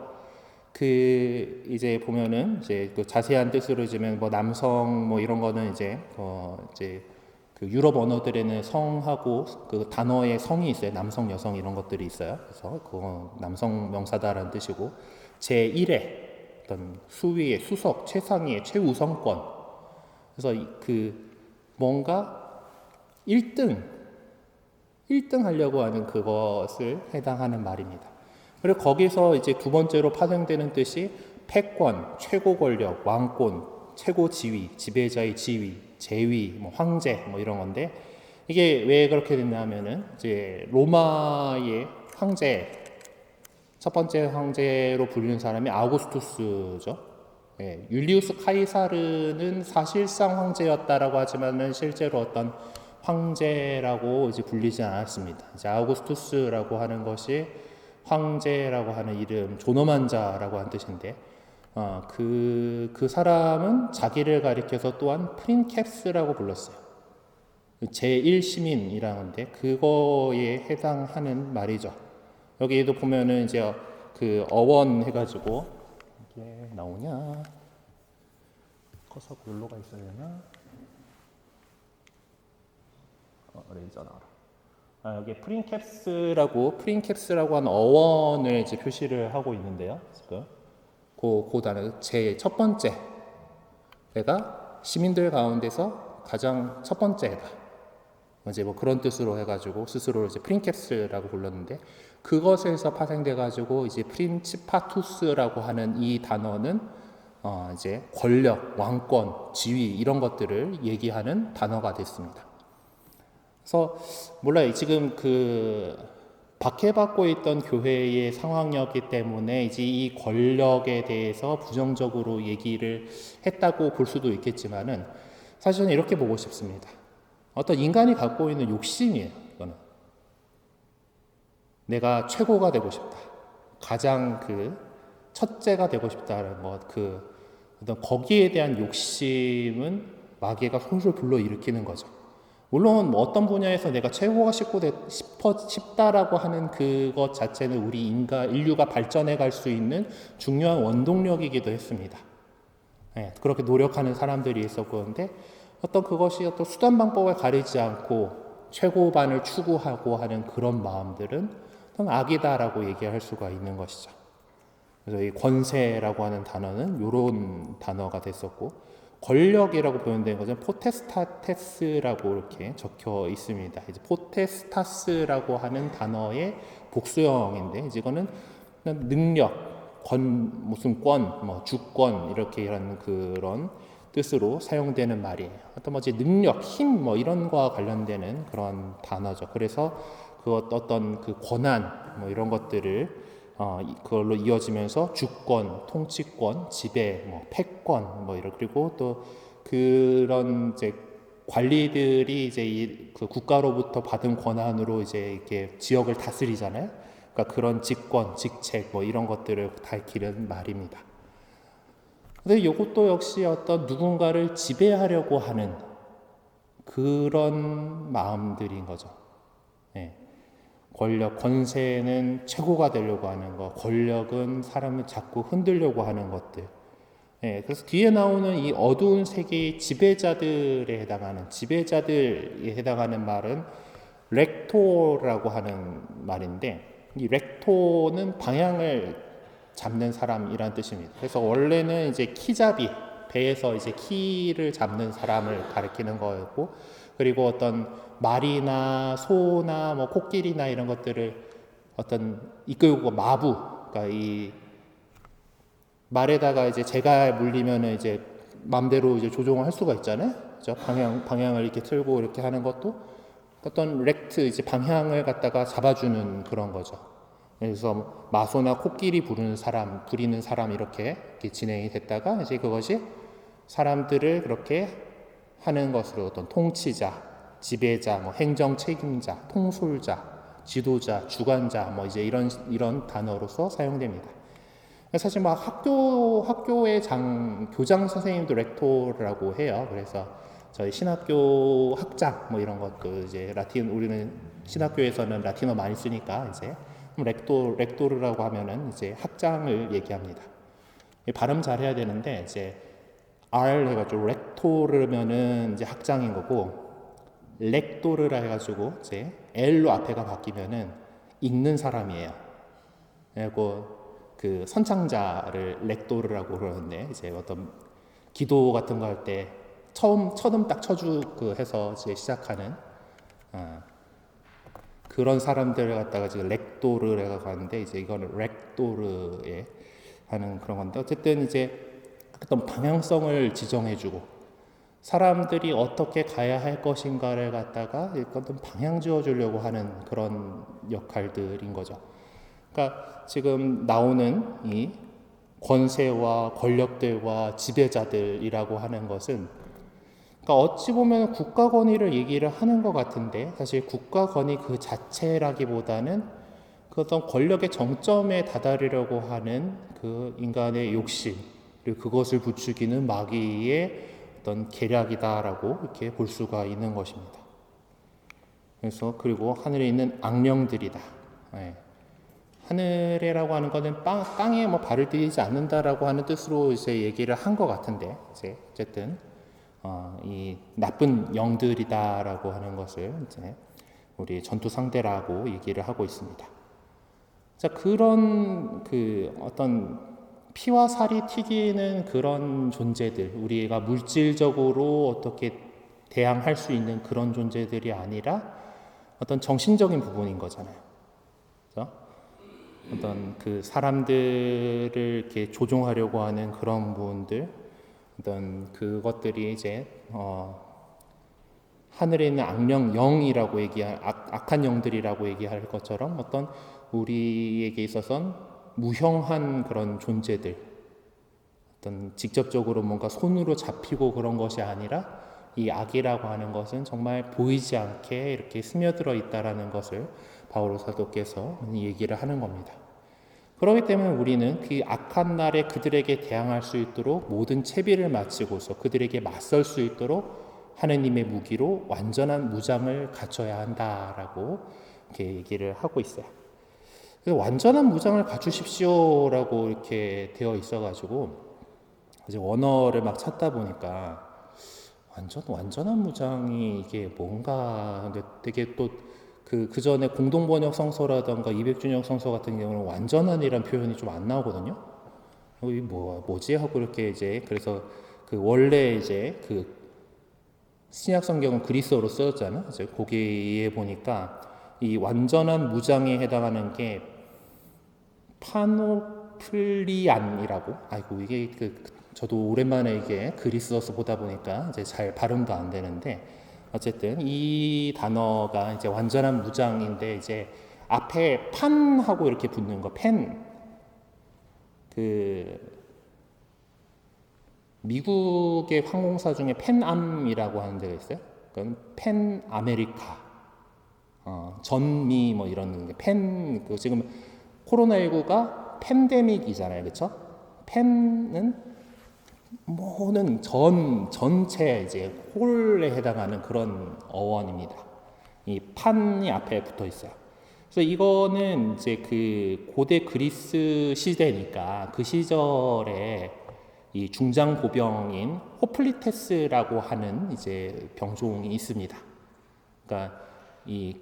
이제 보면은 이제 그 자세한 뜻으로 이제면 남성 이런 거는 이제 그 유럽 언어들에는 성하고 그 단어의 성이 있어요. 남성, 여성 이런 것들이 있어요. 그래서 그거 남성 명사다라는 뜻이고 제1의 어떤 수위의 수석, 최상위의 최우선권. 그래서 그 뭔가 1등 하려고 하는 그것을 해당하는 말입니다. 그리고 거기서 이제 두 번째로 파생되는 뜻이 패권, 최고 권력, 왕권, 최고 지위, 지배자의 지위, 제위, 황제 이런 건데 이게 왜 그렇게 됐냐면은 이제 로마의 황제 첫 번째 황제로 불리는 사람이 아우구스투스죠. 예, 율리우스 카이사르는 사실상 황제였다라고 하지만은 실제로 어떤 황제라고 이제 불리지 않았습니다. 이제 아우구스투스라고 하는 것이 황제라고 하는 이름, 존엄한 자라고 하는 뜻인데, 그 사람은 자기를 가리켜서 또한 프린캡스라고 불렀어요. 제1시민이라는데 그거에 해당하는 말이죠. 여기에도 보면은 이제 그 어원 해가지고 이게 나오냐? 커서가 여기로가 있어야 되나? 레이저 나와라. 여기 프린캡스라고 하는 어원을 이제 표시를 하고 있는데요. 지금 그 단어 제 첫 번째 내가 시민들 가운데서 가장 첫 번째다. 이제 뭐 그런 뜻으로 해가지고 스스로를 이제 프린캡스라고 불렀는데 그것에서 파생돼가지고 이제 프린치파투스라고 하는 이 단어는 이제 권력, 왕권, 지위 이런 것들을 얘기하는 단어가 됐습니다. 그래서 몰라요. 지금 그 박해받고 있던 교회의 상황이었기 때문에 이제 이 권력에 대해서 부정적으로 얘기를 했다고 볼 수도 있겠지만은 사실은 이렇게 보고 싶습니다. 어떤 인간이 갖고 있는 욕심이에요. 이거는 내가 최고가 되고 싶다. 가장 그 첫째가 되고 싶다는 것, 그 어떤 거기에 대한 욕심은 마귀가 솔솔 불러일으키는 거죠. 물론 뭐 어떤 분야에서 내가 최고가 싶다라고 하는 그것 자체는 우리 인류가 발전해 갈 수 있는 중요한 원동력이기도 했습니다. 네, 그렇게 노력하는 사람들이 있었고, 근데 어떤 그것이 어떤 수단 방법을 가리지 않고 최고반을 추구하고 하는 그런 마음들은 어떤 악이다라고 얘기할 수가 있는 것이죠. 그래서 이 권세라고 하는 단어는 이런 단어가 됐었고, 권력이라고 표현된 것은 포테스타테스라고 이렇게 적혀 있습니다. 이제 포테스타스라고 하는 단어의 복수형인데, 이거는 능력, 무슨 권, 뭐 주권 이렇게 하는 그런 뜻으로 사용되는 말이에요. 어떤 뭐지 능력, 힘 뭐 이런 거와 관련되는 그런 단어죠. 그래서 그 어떤 그 권한 뭐 이런 것들을 그걸로 이어지면서 주권, 통치권, 지배, 뭐 패권, 뭐 이런 그리고 또 그런 이제 관리들이 이제 그 국가로부터 받은 권한으로 이제 이렇게 지역을 다스리잖아요. 그러니까 그런 직권, 직책 뭐 이런 것들을 가리키는 말입니다. 근데 이것도 역시 어떤 누군가를 지배하려고 하는 그런 마음들인 거죠. 네. 권력, 권세는 최고가 되려고 하는 것, 권력은 사람을 자꾸 흔들려고 하는 것들. 예, 그래서 뒤에 나오는 이 어두운 세계의 지배자들에 해당하는 말은 렉토라고 하는 말인데, 이 렉토는 방향을 잡는 사람이란 뜻입니다. 그래서 원래는 이제 키잡이, 배에서 이제 키를 잡는 사람을 가리키는 거였고, 그리고 어떤 말이나 소나 뭐 코끼리나 이런 것들을 어떤 이끌고 마부, 그러니까 이 말에다가 이제 재가 물리면은 이제 마음대로 이제 조종을 할 수가 있잖아요. 그죠? 방향을 이렇게 틀고 이렇게 하는 것도 어떤 렉트 이제 방향을 갖다가 잡아주는 그런 거죠. 그래서 마소나 코끼리 부리는 사람 이렇게 진행이 됐다가 이제 그것이 사람들을 그렇게 하는 것으로 어떤 통치자, 지배자, 뭐 행정 책임자, 통솔자, 지도자, 주관자 뭐 이제 이런 단어로서 사용됩니다. 사실 막 학교의 교장 선생님도 렉토라고 해요. 그래서 저희 신학교 학장 뭐 이런 것도 이제 우리는 신학교에서는 라틴어 많이 쓰니까 이제 렉토르라고 하면은 이제 학장을 얘기합니다. 발음 잘 해야 되는데 이제 R 해가지고 렉토르면은 이제 학장인 거고, 렉토르라 해가지고 이제 L로 앞에가 바뀌면은 읽는 사람이에요. 그리고 그 선창자를 렉토르라고 그러는데, 이제 어떤 기도 같은 거 할 때 첫음 딱 쳐주고 해서 이제 시작하는 그런 사람들을 갖다가 지금 렉토르라고 하는데, 이제 이거는 렉토르에 하는 그런 건데, 어쨌든 이제 어떤 방향성을 지정해주고 사람들이 어떻게 가야 할 것인가를 갖다가 어떤 방향 지어주려고 하는 그런 역할들인 거죠. 그러니까 지금 나오는 이 권세와 권력들과 지배자들이라고 하는 것은 그러니까 어찌 보면 국가 권위를 얘기를 하는 것 같은데 사실 국가 권위 그 자체라기보다는 그 어떤 권력의 정점에 다다르려고 하는 그 인간의 욕심 그리고 그것을 부추기는 마귀의 어떤 계략이다라고 이렇게 볼 수가 있는 것입니다. 그래서 그리고 하늘에 있는 악령들이다. 예. 하늘에라고 하는 것은 땅에 뭐 발을 들이지 않는다라고 하는 뜻으로 이제 얘기를 한 것 같은데 이제 어쨌든 이 나쁜 영들이다라고 하는 것을 이제 우리 전투 상대라고 얘기를 하고 있습니다. 자, 그런 그 어떤 피와 살이 튀기는 그런 존재들, 우리가 물질적으로 어떻게 대항할 수 있는 그런 존재들이 아니라 어떤 정신적인 부분인 거잖아요. 그렇죠? 어떤 그 사람들을 이렇게 조종하려고 하는 그런 부분들, 어떤 그것들이 이제 하늘에 있는 악령 영이라고 얘기할 악한 영들이라고 얘기할 것처럼 어떤 우리에게 있어서는 무형한 그런 존재들, 어떤 직접적으로 뭔가 손으로 잡히고 그런 것이 아니라 이 악이라고 하는 것은 정말 보이지 않게 이렇게 스며들어 있다라는 것을 바오로 사도께서 얘기를 하는 겁니다. 그렇기 때문에 우리는 그 악한 날에 그들에게 대항할 수 있도록 모든 채비를 마치고서 그들에게 맞설 수 있도록 하느님의 무기로 완전한 무장을 갖춰야 한다라고 이렇게 얘기를 하고 있어요. 그래서 완전한 무장을 갖추십시오라고 이렇게 되어 있어가지고 이제 원어를 막 찾다 보니까 완전한 무장이 이게 뭔가 근데 되게 또 그 전에 공동번역 성서라던가 200주년 성서 같은 경우는 완전한이란 표현이 좀 안 나오거든요. 이 뭐지 하고 이렇게 이제 그래서 그 원래 이제 그 신약 성경은 그리스어로 쓰였잖아요. 이제 거기에 보니까 이 완전한 무장에 해당하는 게 파노플리안이라고. 아이고 이게 저도 오랜만에 이게 그리스어서 보다 보니까 이제 잘 발음도 안 되는데 어쨌든 이 단어가 이제 완전한 무장인데 이제 앞에 판하고 이렇게 붙는 거 미국의 항공사 중에 펜암이라고 하는 데가 있어요. 그건 펜 아메리카, 전미 뭐 이런 게 지금 코로나19가 팬데믹이잖아요, 그렇죠? 펜은 모든 전체 이제 홀에 해당하는 그런 어원입니다. 이 판이 앞에 붙어 있어요. 그래서 이거는 이제 그 고대 그리스 시대니까 그 시절에 이 중장 보병인 호플리테스라고 하는 이제 병종이 있습니다. 그러니까 이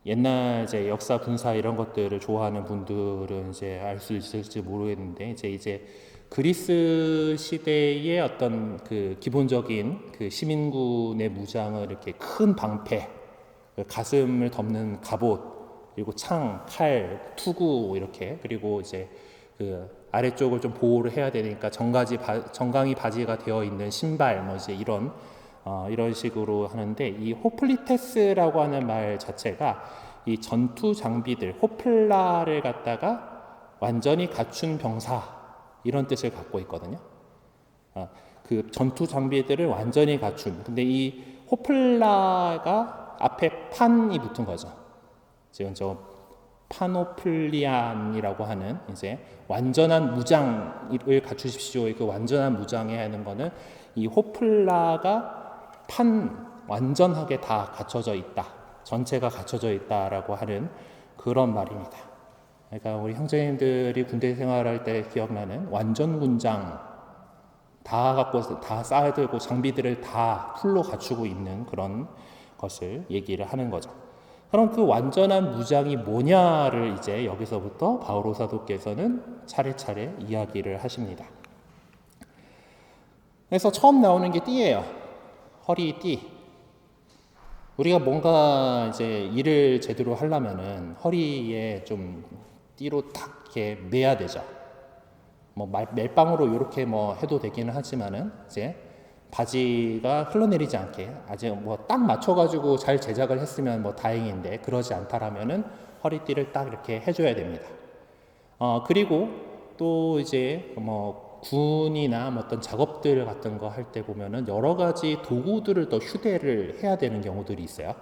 옛날 이제 역사 군사 이런 것들을 좋아하는 분들은 이제 알 수 있을지 모르겠는데 이제 그리스 시대의 어떤 그 기본적인 그 시민군의 무장을 이렇게 큰 방패, 가슴을 덮는 갑옷, 그리고 창, 칼, 투구 이렇게 그리고 이제 그 아래쪽을 좀 보호를 해야 되니까 정강이 바지가 되어 있는 신발 뭐 이제 이런 식으로 하는데 이 호플리테스라고 하는 말 자체가 이 전투 장비들 호플라를 갖다가 완전히 갖춘 병사 이런 뜻을 갖고 있거든요. 그 전투 장비들을 완전히 갖춘. 근데 이 호플라가 앞에 판이 붙은 거죠. 지금 저 파노플리안이라고 하는 이제 완전한 무장을 갖추십시오. 그 완전한 무장에 하는 거는 이 호플라가 완전하게 다 갖춰져 있다. 전체가 갖춰져 있다라고 하는 그런 말입니다. 그러니까 우리 형제님들이 군대 생활할 때 기억나는 완전 군장 다 쌓아들고 장비들을 다 풀로 갖추고 있는 그런 것을 얘기를 하는 거죠. 그럼 그 완전한 무장이 뭐냐를 이제 여기서부터 바오로 사도께서는 차례차례 이야기를 하십니다. 그래서 처음 나오는 게 띠예요. 허리띠. 우리가 뭔가 이제 일을 제대로 하려면은 허리에 좀 띠로 딱 이렇게 매야 되죠. 뭐 멜빵으로 이렇게 뭐 해도 되기는 하지만은 이제 바지가 흘러내리지 않게 아직 뭐 딱 맞춰가지고 잘 제작을 했으면 뭐 다행인데 그러지 않다라면은 허리띠를 딱 이렇게 해줘야 됩니다. 그리고 또 이제 뭐 군이나 뭐 어떤 작업들 같은 거 할 때 보면은 여러 가지 도구들을 더 휴대를 해야 되는 경우들이 있어요.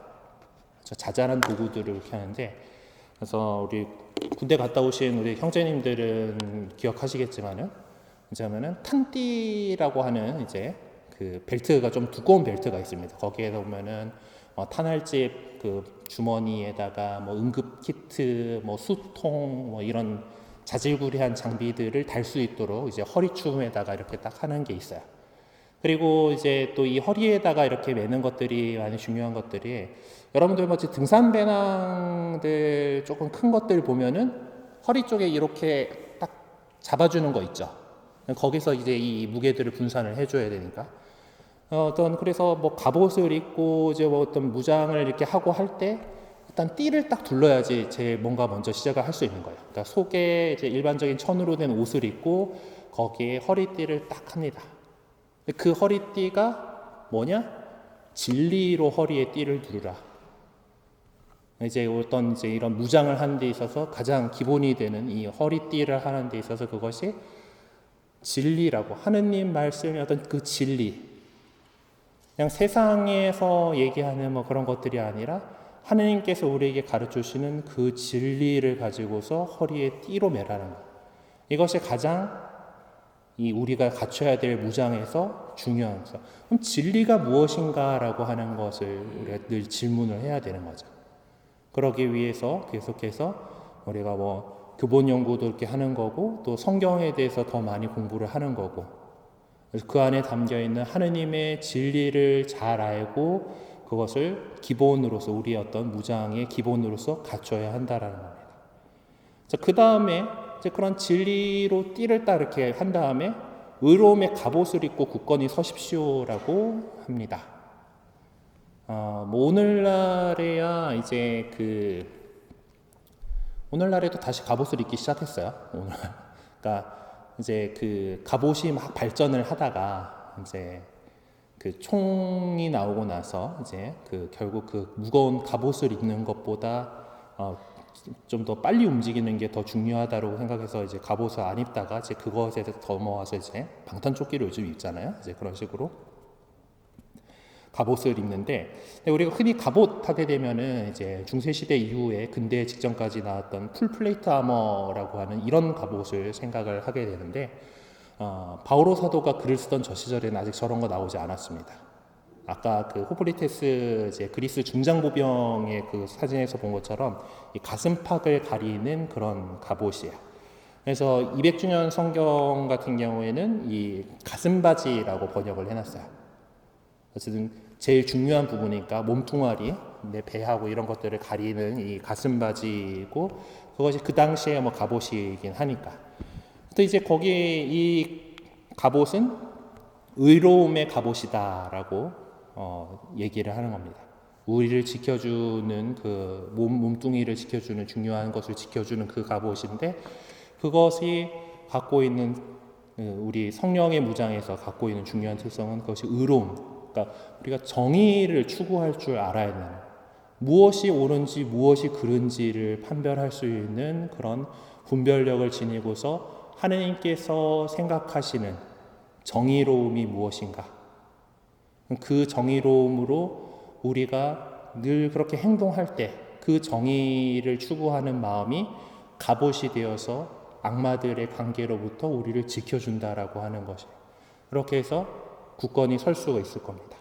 자잘한 도구들을 이렇게 하는데, 그래서 우리 군대 갔다 오신 우리 형제님들은 기억하시겠지만은 이제 하면은 탄띠라고 하는 이제 그 벨트가 좀 두꺼운 벨트가 있습니다. 거기에 보면은 탄알집 그 주머니에다가 뭐 응급 키트, 뭐 수통, 뭐 이런 자질구레한 장비들을 달 수 있도록 이제 허리춤에다가 이렇게 딱 하는 게 있어요. 그리고 이제 또 이 허리에다가 이렇게 매는 것들이 많이 중요한 것들이, 여러분들 뭐 등산 배낭들 조금 큰 것들 보면은 허리 쪽에 이렇게 딱 잡아주는 거 있죠. 거기서 이제 이 무게들을 분산을 해줘야 되니까. 어떤 그래서 뭐 갑옷을 입고 이제 뭐 어떤 무장을 이렇게 하고 할 때 일단 띠를 딱 둘러야지 제일 뭔가 먼저 시작을 할 수 있는 거예요. 그러니까 속에 이제 일반적인 천으로 된 옷을 입고 거기에 허리띠를 딱 합니다. 그 허리띠가 뭐냐? 진리로 허리에 띠를 두르라. 이제 어떤 이제 이런 무장을 하는 데 있어서 가장 기본이 되는 이 허리띠를 하는 데 있어서 그것이 진리라고, 하느님 말씀의 어떤 그 진리, 그냥 세상에서 얘기하는 뭐 그런 것들이 아니라 하느님께서 우리에게 가르쳐 주시는 그 진리를 가지고서 허리에 띠로 매라는 것. 이것이 가장 이 우리가 갖춰야 될 무장에서 중요한 것. 그럼 진리가 무엇인가라고 하는 것을 우리가 늘 질문을 해야 되는 거죠. 그러기 위해서 계속해서 우리가 뭐 교본 연구도 이렇게 하는 거고, 또 성경에 대해서 더 많이 공부를 하는 거고, 그래서 그 안에 담겨 있는 하느님의 진리를 잘 알고 그것을 기본으로서, 우리의 어떤 무장의 기본으로서 갖춰야 한다라는 겁니다. 자, 그 다음에 이제 그런 진리로 띠를 딱 이렇게 한 다음에 의로움의 갑옷을 입고 굳건히 서십시오라고 합니다. 뭐 오늘날에야 이제 오늘날에도 다시 갑옷을 입기 시작했어요. 그러니까 이제 그 갑옷이 막 발전을 하다가 이제 그 총이 나오고 나서 이제 결국 그 무거운 갑옷을 입는 것보다 좀 더 빨리 움직이는 게 더 중요하다고 생각해서 이제 갑옷을 안 입다가 이제 그것에 넘어와서 이제 방탄조끼를 요즘 입잖아요. 이제 그런 식으로 갑옷을 입는데, 우리가 흔히 갑옷 하게 되면은 이제 중세시대 이후에 근대 직전까지 나왔던 풀플레이트 아머라고 하는 이런 갑옷을 생각을 하게 되는데, 바오로 사도가 글을 쓰던 저 시절에는 아직 저런 거 나오지 않았습니다. 아까 그 호플리테스 이제 그리스 중장보병의 그 사진에서 본 것처럼 이 가슴팍을 가리는 그런 갑옷이에요. 그래서 200주년 성경 같은 경우에는 이 가슴바지라고 번역을 해놨어요. 어쨌든 제일 중요한 부분이니까 몸뚱아리, 내 배하고 이런 것들을 가리는 이 가슴바지고, 그것이 그 당시에 뭐 갑옷이긴 하니까. 또 이제 거기에 이 갑옷은 의로움의 갑옷이다라고 얘기를 하는 겁니다. 우리를 지켜주는 그 몸뚱이를 지켜주는, 중요한 것을 지켜주는 그 갑옷인데, 그것이 갖고 있는 우리 성령의 무장에서 갖고 있는 중요한 특성은 그것이 의로움. 그러니까 우리가 정의를 추구할 줄 알아야 되는, 무엇이 옳은지 무엇이 그른지를 판별할 수 있는 그런 분별력을 지니고서 하느님께서 생각하시는 정의로움이 무엇인가, 그 정의로움으로 우리가 늘 그렇게 행동할 때 그 정의를 추구하는 마음이 갑옷이 되어서 악마들의 관계로부터 우리를 지켜준다라고 하는 것이, 그렇게 해서 굳건히 설 수가 있을 겁니다.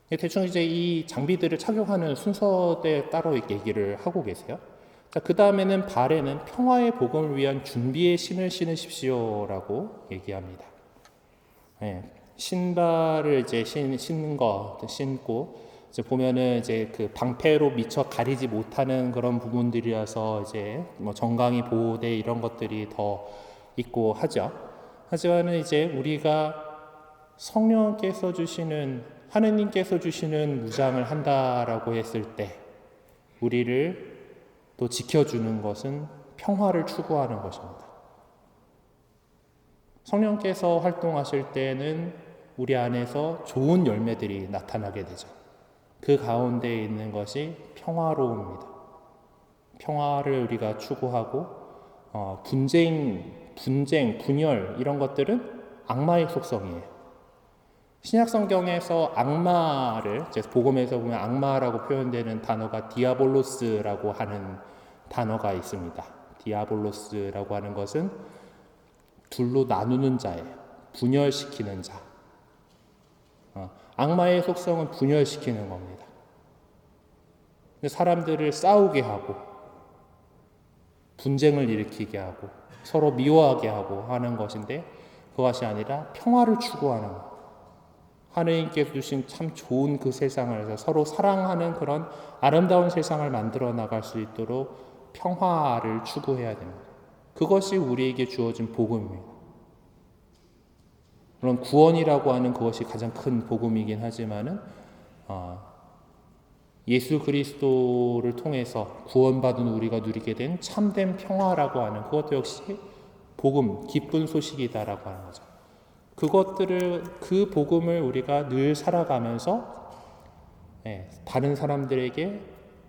대충 이제 이 장비들을 착용하는 순서대 따로 얘기를 하고 계세요. 자, 그 다음에는 발에는 평화의 복음을 위한 준비의 신을 신으십시오라고 얘기합니다. 네, 신발을 이제 신는 거 신고, 이제 보면은 이제 그 방패로 미처 가리지 못하는 그런 부분들이라서 이제 뭐 정강이 보호대 이런 것들이 더 있고 하죠. 하지만은 이제 우리가 성령께서 주시는, 하느님께서 주시는 무장을 한다라고 했을 때 우리를 또 지켜주는 것은 평화를 추구하는 것입니다. 성령께서 활동하실 때는 우리 안에서 좋은 열매들이 나타나게 되죠. 그 가운데 있는 것이 평화로움입니다. 평화를 우리가 추구하고 분쟁, 분열 이런 것들은 악마의 속성이에요. 신약 성경에서 악마를 이제 복음에서 보면 악마라고 표현되는 단어가 디아볼로스라고 하는 단어가 있습니다. 디아볼로스라고 하는 것은 둘로 나누는 자예요. 분열시키는 자. 악마의 속성은 분열시키는 겁니다. 사람들을 싸우게 하고 분쟁을 일으키게 하고 서로 미워하게 하고 하는 것인데 그것이 아니라 평화를 추구하는 것. 하느님께서 주신 참 좋은 그 세상을 해서 서로 사랑하는 그런 아름다운 세상을 만들어 나갈 수 있도록 평화를 추구해야 됩니다. 그것이 우리에게 주어진 복음입니다. 물론 구원이라고 하는 그것이 가장 큰 복음이긴 하지만은 예수 그리스도를 통해서 구원받은 우리가 누리게 된 참된 평화라고 하는 그것도 역시 복음, 기쁜 소식이다라고 하는 거죠. 그 복음을 우리가 늘 살아가면서 다른 사람들에게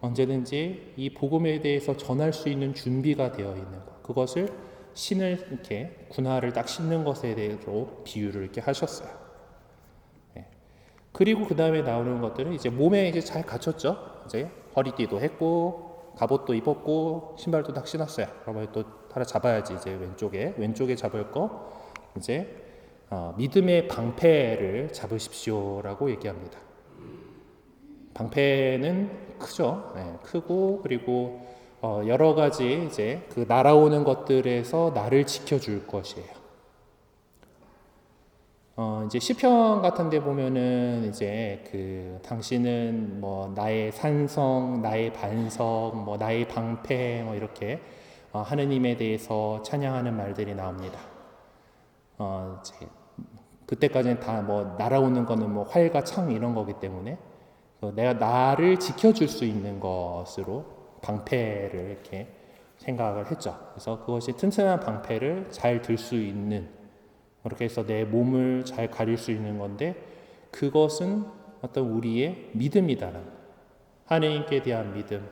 언제든지 이 복음에 대해서 전할 수 있는 준비가 되어 있는 것. 그것을 신을 이렇게 군화를 딱 신는 것에 대해서 비유를 이렇게 하셨어요. 그리고 그 다음에 나오는 것들은 이제 몸에 이제 잘 갖췄죠. 이제 허리띠도 했고, 갑옷도 입었고, 신발도 딱 신었어요. 그러면 또 하나 잡아야지. 이제 왼쪽에 잡을 거, 이제 믿음의 방패를 잡으십시오라고 얘기합니다. 방패는 크죠. 크고 그리고 여러 가지 이제 그 날아오는 것들에서 나를 지켜줄 것이에요. 이제 시편 같은 데 보면은 이제 그 당신은 뭐 나의 산성, 나의 반석, 뭐 나의 방패 뭐 이렇게 하느님에 대해서 찬양하는 말들이 나옵니다. 이제 그때까지는 다 뭐 날아오는 거는 뭐 활과 창 이런 거기 때문에 내가 나를 지켜줄 수 있는 것으로 방패를 이렇게 생각을 했죠. 그래서 그것이 튼튼한 방패를 잘 들 수 있는 그렇게 해서 내 몸을 잘 가릴 수 있는 건데 그것은 어떤 우리의 믿음이다라는 하느님께 대한 믿음.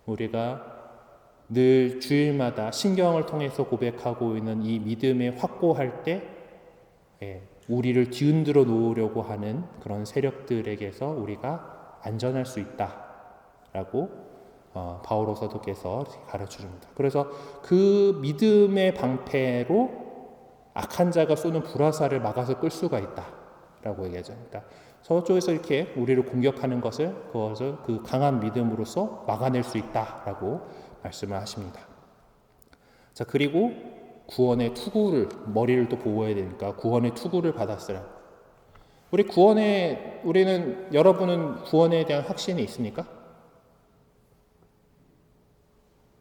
우리가 늘 주일마다 신경을 통해서 고백하고 있는 이 믿음에 확고할 때 우리를 뒤흔들어 놓으려고 하는 그런 세력들에게서 우리가 안전할 수 있다라고 바오로 사도께서 가르쳐 줍니다. 그래서 그 믿음의 방패로 악한 자가 쏘는 불화살을 막아서 끌 수가 있다라고 얘기하죠. 그러니까 저쪽에서 이렇게 우리를 공격하는 그것을 그 강한 믿음으로써 막아낼 수 있다라고 말씀을 하십니다. 자, 그리고 구원의 투구를 머리를 또 보호해야 되니까 구원의 투구를 받았어요. 우리는 여러분은 구원에 대한 확신이 있습니까?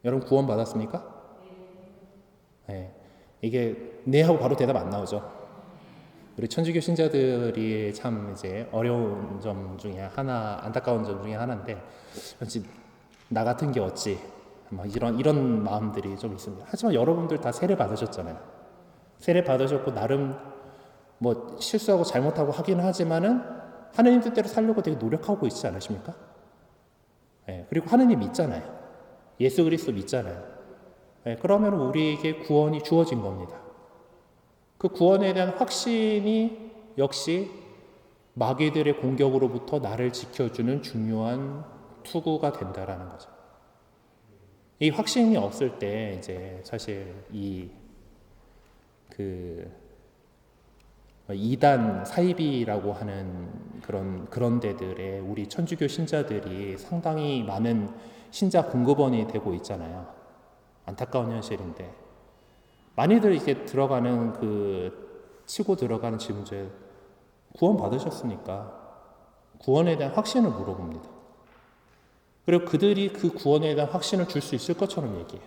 여러분 구원 받았습니까? 네. 이게 네 하고 바로 대답 안 나오죠. 우리 천주교 신자들이 참 이제 어려운 점 중에 하나, 안타까운 점 중에 하나인데, 나 같은 게 어찌, 막 이런 마음들이 좀 있습니다. 하지만 여러분들 다 세례 받으셨잖아요. 세례 받으셨고 나름 뭐 실수하고 잘못하고 하긴 하지만은 하느님 뜻대로 살려고 되게 노력하고 있지 않으십니까? 그리고 하느님 믿잖아요. 예수 그리스도 믿잖아요. 그러면 우리에게 구원이 주어진 겁니다. 그 구원에 대한 확신이 역시 마귀들의 공격으로부터 나를 지켜주는 중요한 투구가 된다라는 거죠. 이 확신이 없을 때 이제 사실 이단 사이비라고 하는 그런 데들에 우리 천주교 신자들이 상당히 많은 신자 공급원이 되고 있잖아요. 안타까운 현실인데 많이들 이렇게 치고 들어가는 질문들 구원 받으셨습니까? 구원에 대한 확신을 물어봅니다. 그리고 그들이 그 구원에 대한 확신을 줄 수 있을 것처럼 얘기해요.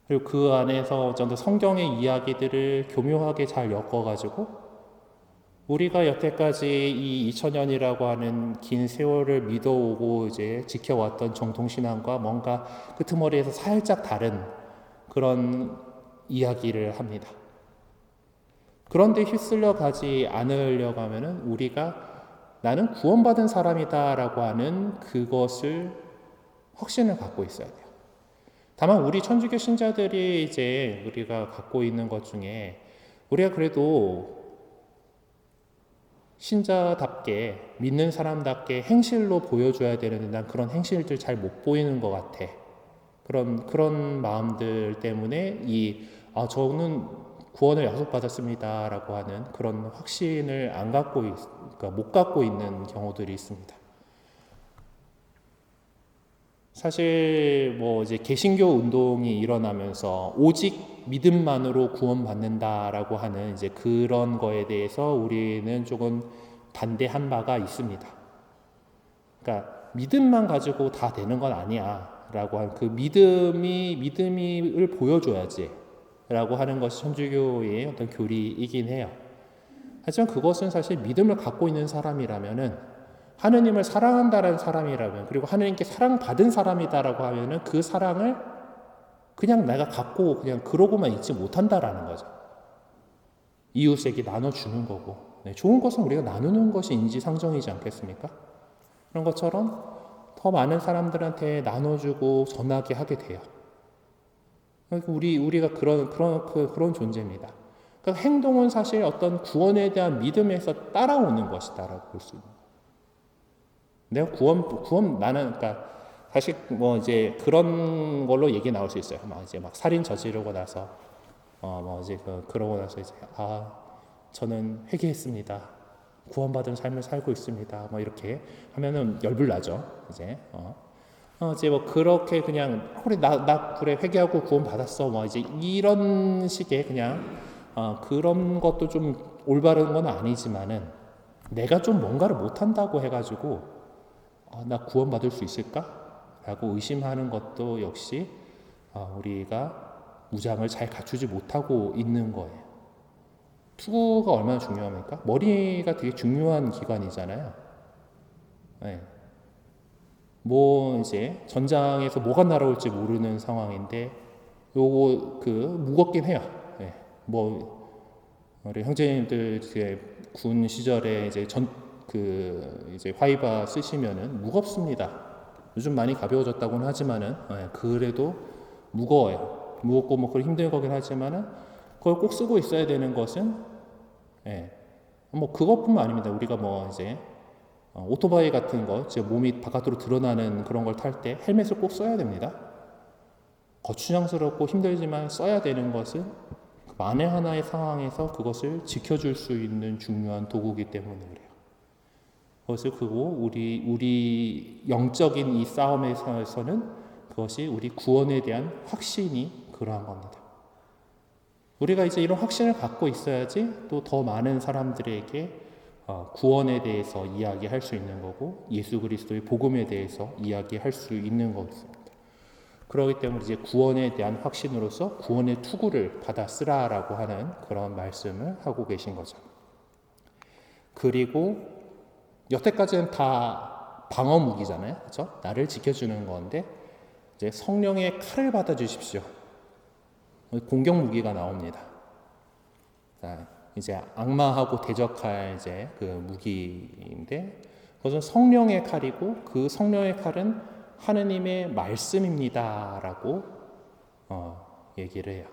그리고 그 안에서 좀 더 성경의 이야기들을 교묘하게 잘 엮어가지고 우리가 여태까지 이 2000년이라고 하는 긴 세월을 믿어오고 이제 지켜왔던 정통신앙과 뭔가 끄트머리에서 살짝 다른 그런 이야기를 합니다. 그런데 휩쓸려 가지 않으려고 하면은 우리가 나는 구원받은 사람이다라고 하는 그것을 확신을 갖고 있어야 돼요. 다만 우리 천주교 신자들이 이제 우리가 갖고 있는 것 중에 우리가 그래도 신자답게 믿는 사람답게 행실로 보여줘야 되는데 난 그런 행실들 잘 못 보이는 것 같아. 그런 마음들 때문에 저는 구원을 약속받았습니다라고 하는 그런 확신을 안 갖고 그러니까 못 갖고 있는 경우들이 있습니다. 사실 뭐 이제 개신교 운동이 일어나면서 오직 믿음만으로 구원받는다라고 하는 이제 그런 거에 대해서 우리는 조금 반대한 바가 있습니다. 그러니까 믿음만 가지고 다 되는 건 아니야라고 하는 그 믿음을 보여줘야지라고 하는 것이 천주교의 어떤 교리이긴 해요. 하지만 그것은 사실 믿음을 갖고 있는 사람이라면은 하느님을 사랑한다는 사람이라면 그리고 하느님께 사랑받은 사람이다라고 하면은 그 사랑을 그냥 내가 갖고 그냥 그러고만 있지 못한다라는 거죠. 이웃에게 나눠주는 거고 좋은 것은 우리가 나누는 것이 인지상정이지 않겠습니까? 그런 것처럼 더 많은 사람들한테 나눠주고 전하게 하게 돼요. 우리가 그런 존재입니다. 그러니까 행동은 사실 어떤 구원에 대한 믿음에서 따라오는 것이다라고 볼 수 있는 거예요. 내가 나는, 그러니까, 사실 뭐 이제 그런 걸로 얘기 나올 수 있어요. 막 살인 저지르고 나서, 그러고 나서 이제, 저는 회개했습니다. 구원받은 삶을 살고 있습니다. 뭐 이렇게 하면은 열불나죠. 이제, 이제 뭐 그렇게 그냥, 그래, 그래, 회개하고 구원받았어. 뭐 이제 이런 식의 그냥, 그런 것도 좀 올바른 건 아니지만은, 내가 좀 뭔가를 못한다고 해가지고, 나 구원받을 수 있을까? 라고 의심하는 것도 역시 우리가 무장을 잘 갖추지 못하고 있는 거예요. 투구가 얼마나 중요합니까? 머리가 되게 중요한 기관이잖아요. 네. 뭐 이제 전장에서 뭐가 날아올지 모르는 상황인데 요거 무겁긴 해요. 네. 뭐 우리 형제님들 이제 군 시절에 이제 이제 화이바 쓰시면은 무겁습니다. 요즘 많이 가벼워졌다고는 하지만은, 그래도 무거워요. 무겁고 뭐 그걸 힘든 거긴 하지만은, 그걸 꼭 쓰고 있어야 되는 것은, 뭐 그것뿐만 아닙니다. 우리가 뭐 이제, 오토바이 같은 거, 제 몸이 바깥으로 드러나는 그런 걸 탈 때 헬멧을 꼭 써야 됩니다. 거추장스럽고 힘들지만 써야 되는 것은 만에 하나의 상황에서 그것을 지켜줄 수 있는 중요한 도구이기 때문에 그래요. 그것을 그리고 우리 영적인 이 싸움에서는 그것이 우리 구원에 대한 확신이 그러한 겁니다. 우리가 이제 이런 확신을 갖고 있어야지 또 더 많은 사람들에게 구원에 대해서 이야기할 수 있는 거고 예수 그리스도의 복음에 대해서 이야기할 수 있는 것입니다. 그렇기 때문에 이제 구원에 대한 확신으로서 구원의 투구를 받아 쓰라라고 하는 그런 말씀을 하고 계신 거죠. 그리고 여태까지는 다 방어 무기잖아요. 그렇죠? 나를 지켜주는 건데 이제 성령의 칼을 받아 주십시오. 공격 무기가 나옵니다. 자, 이제 악마하고 대적할 이제 그 무기인데 그것은 성령의 칼이고 그 성령의 칼은 하느님의 말씀입니다라고 얘기를 해요.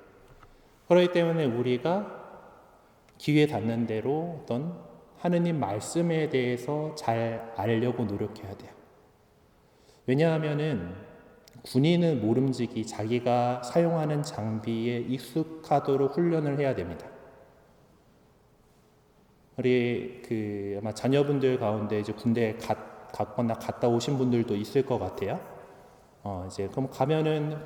그렇기 때문에 우리가 귀에 닿는 대로 어떤 하느님 말씀에 대해서 잘 알려고 노력해야 돼요. 왜냐하면은 군인은 모름지기 자기가 사용하는 장비에 익숙하도록 훈련을 해야 됩니다. 우리 아마 자녀분들 가운데 이제 군대에 갔거나 갔다 오신 분들도 있을 것 같아요. 이제 그럼 가면은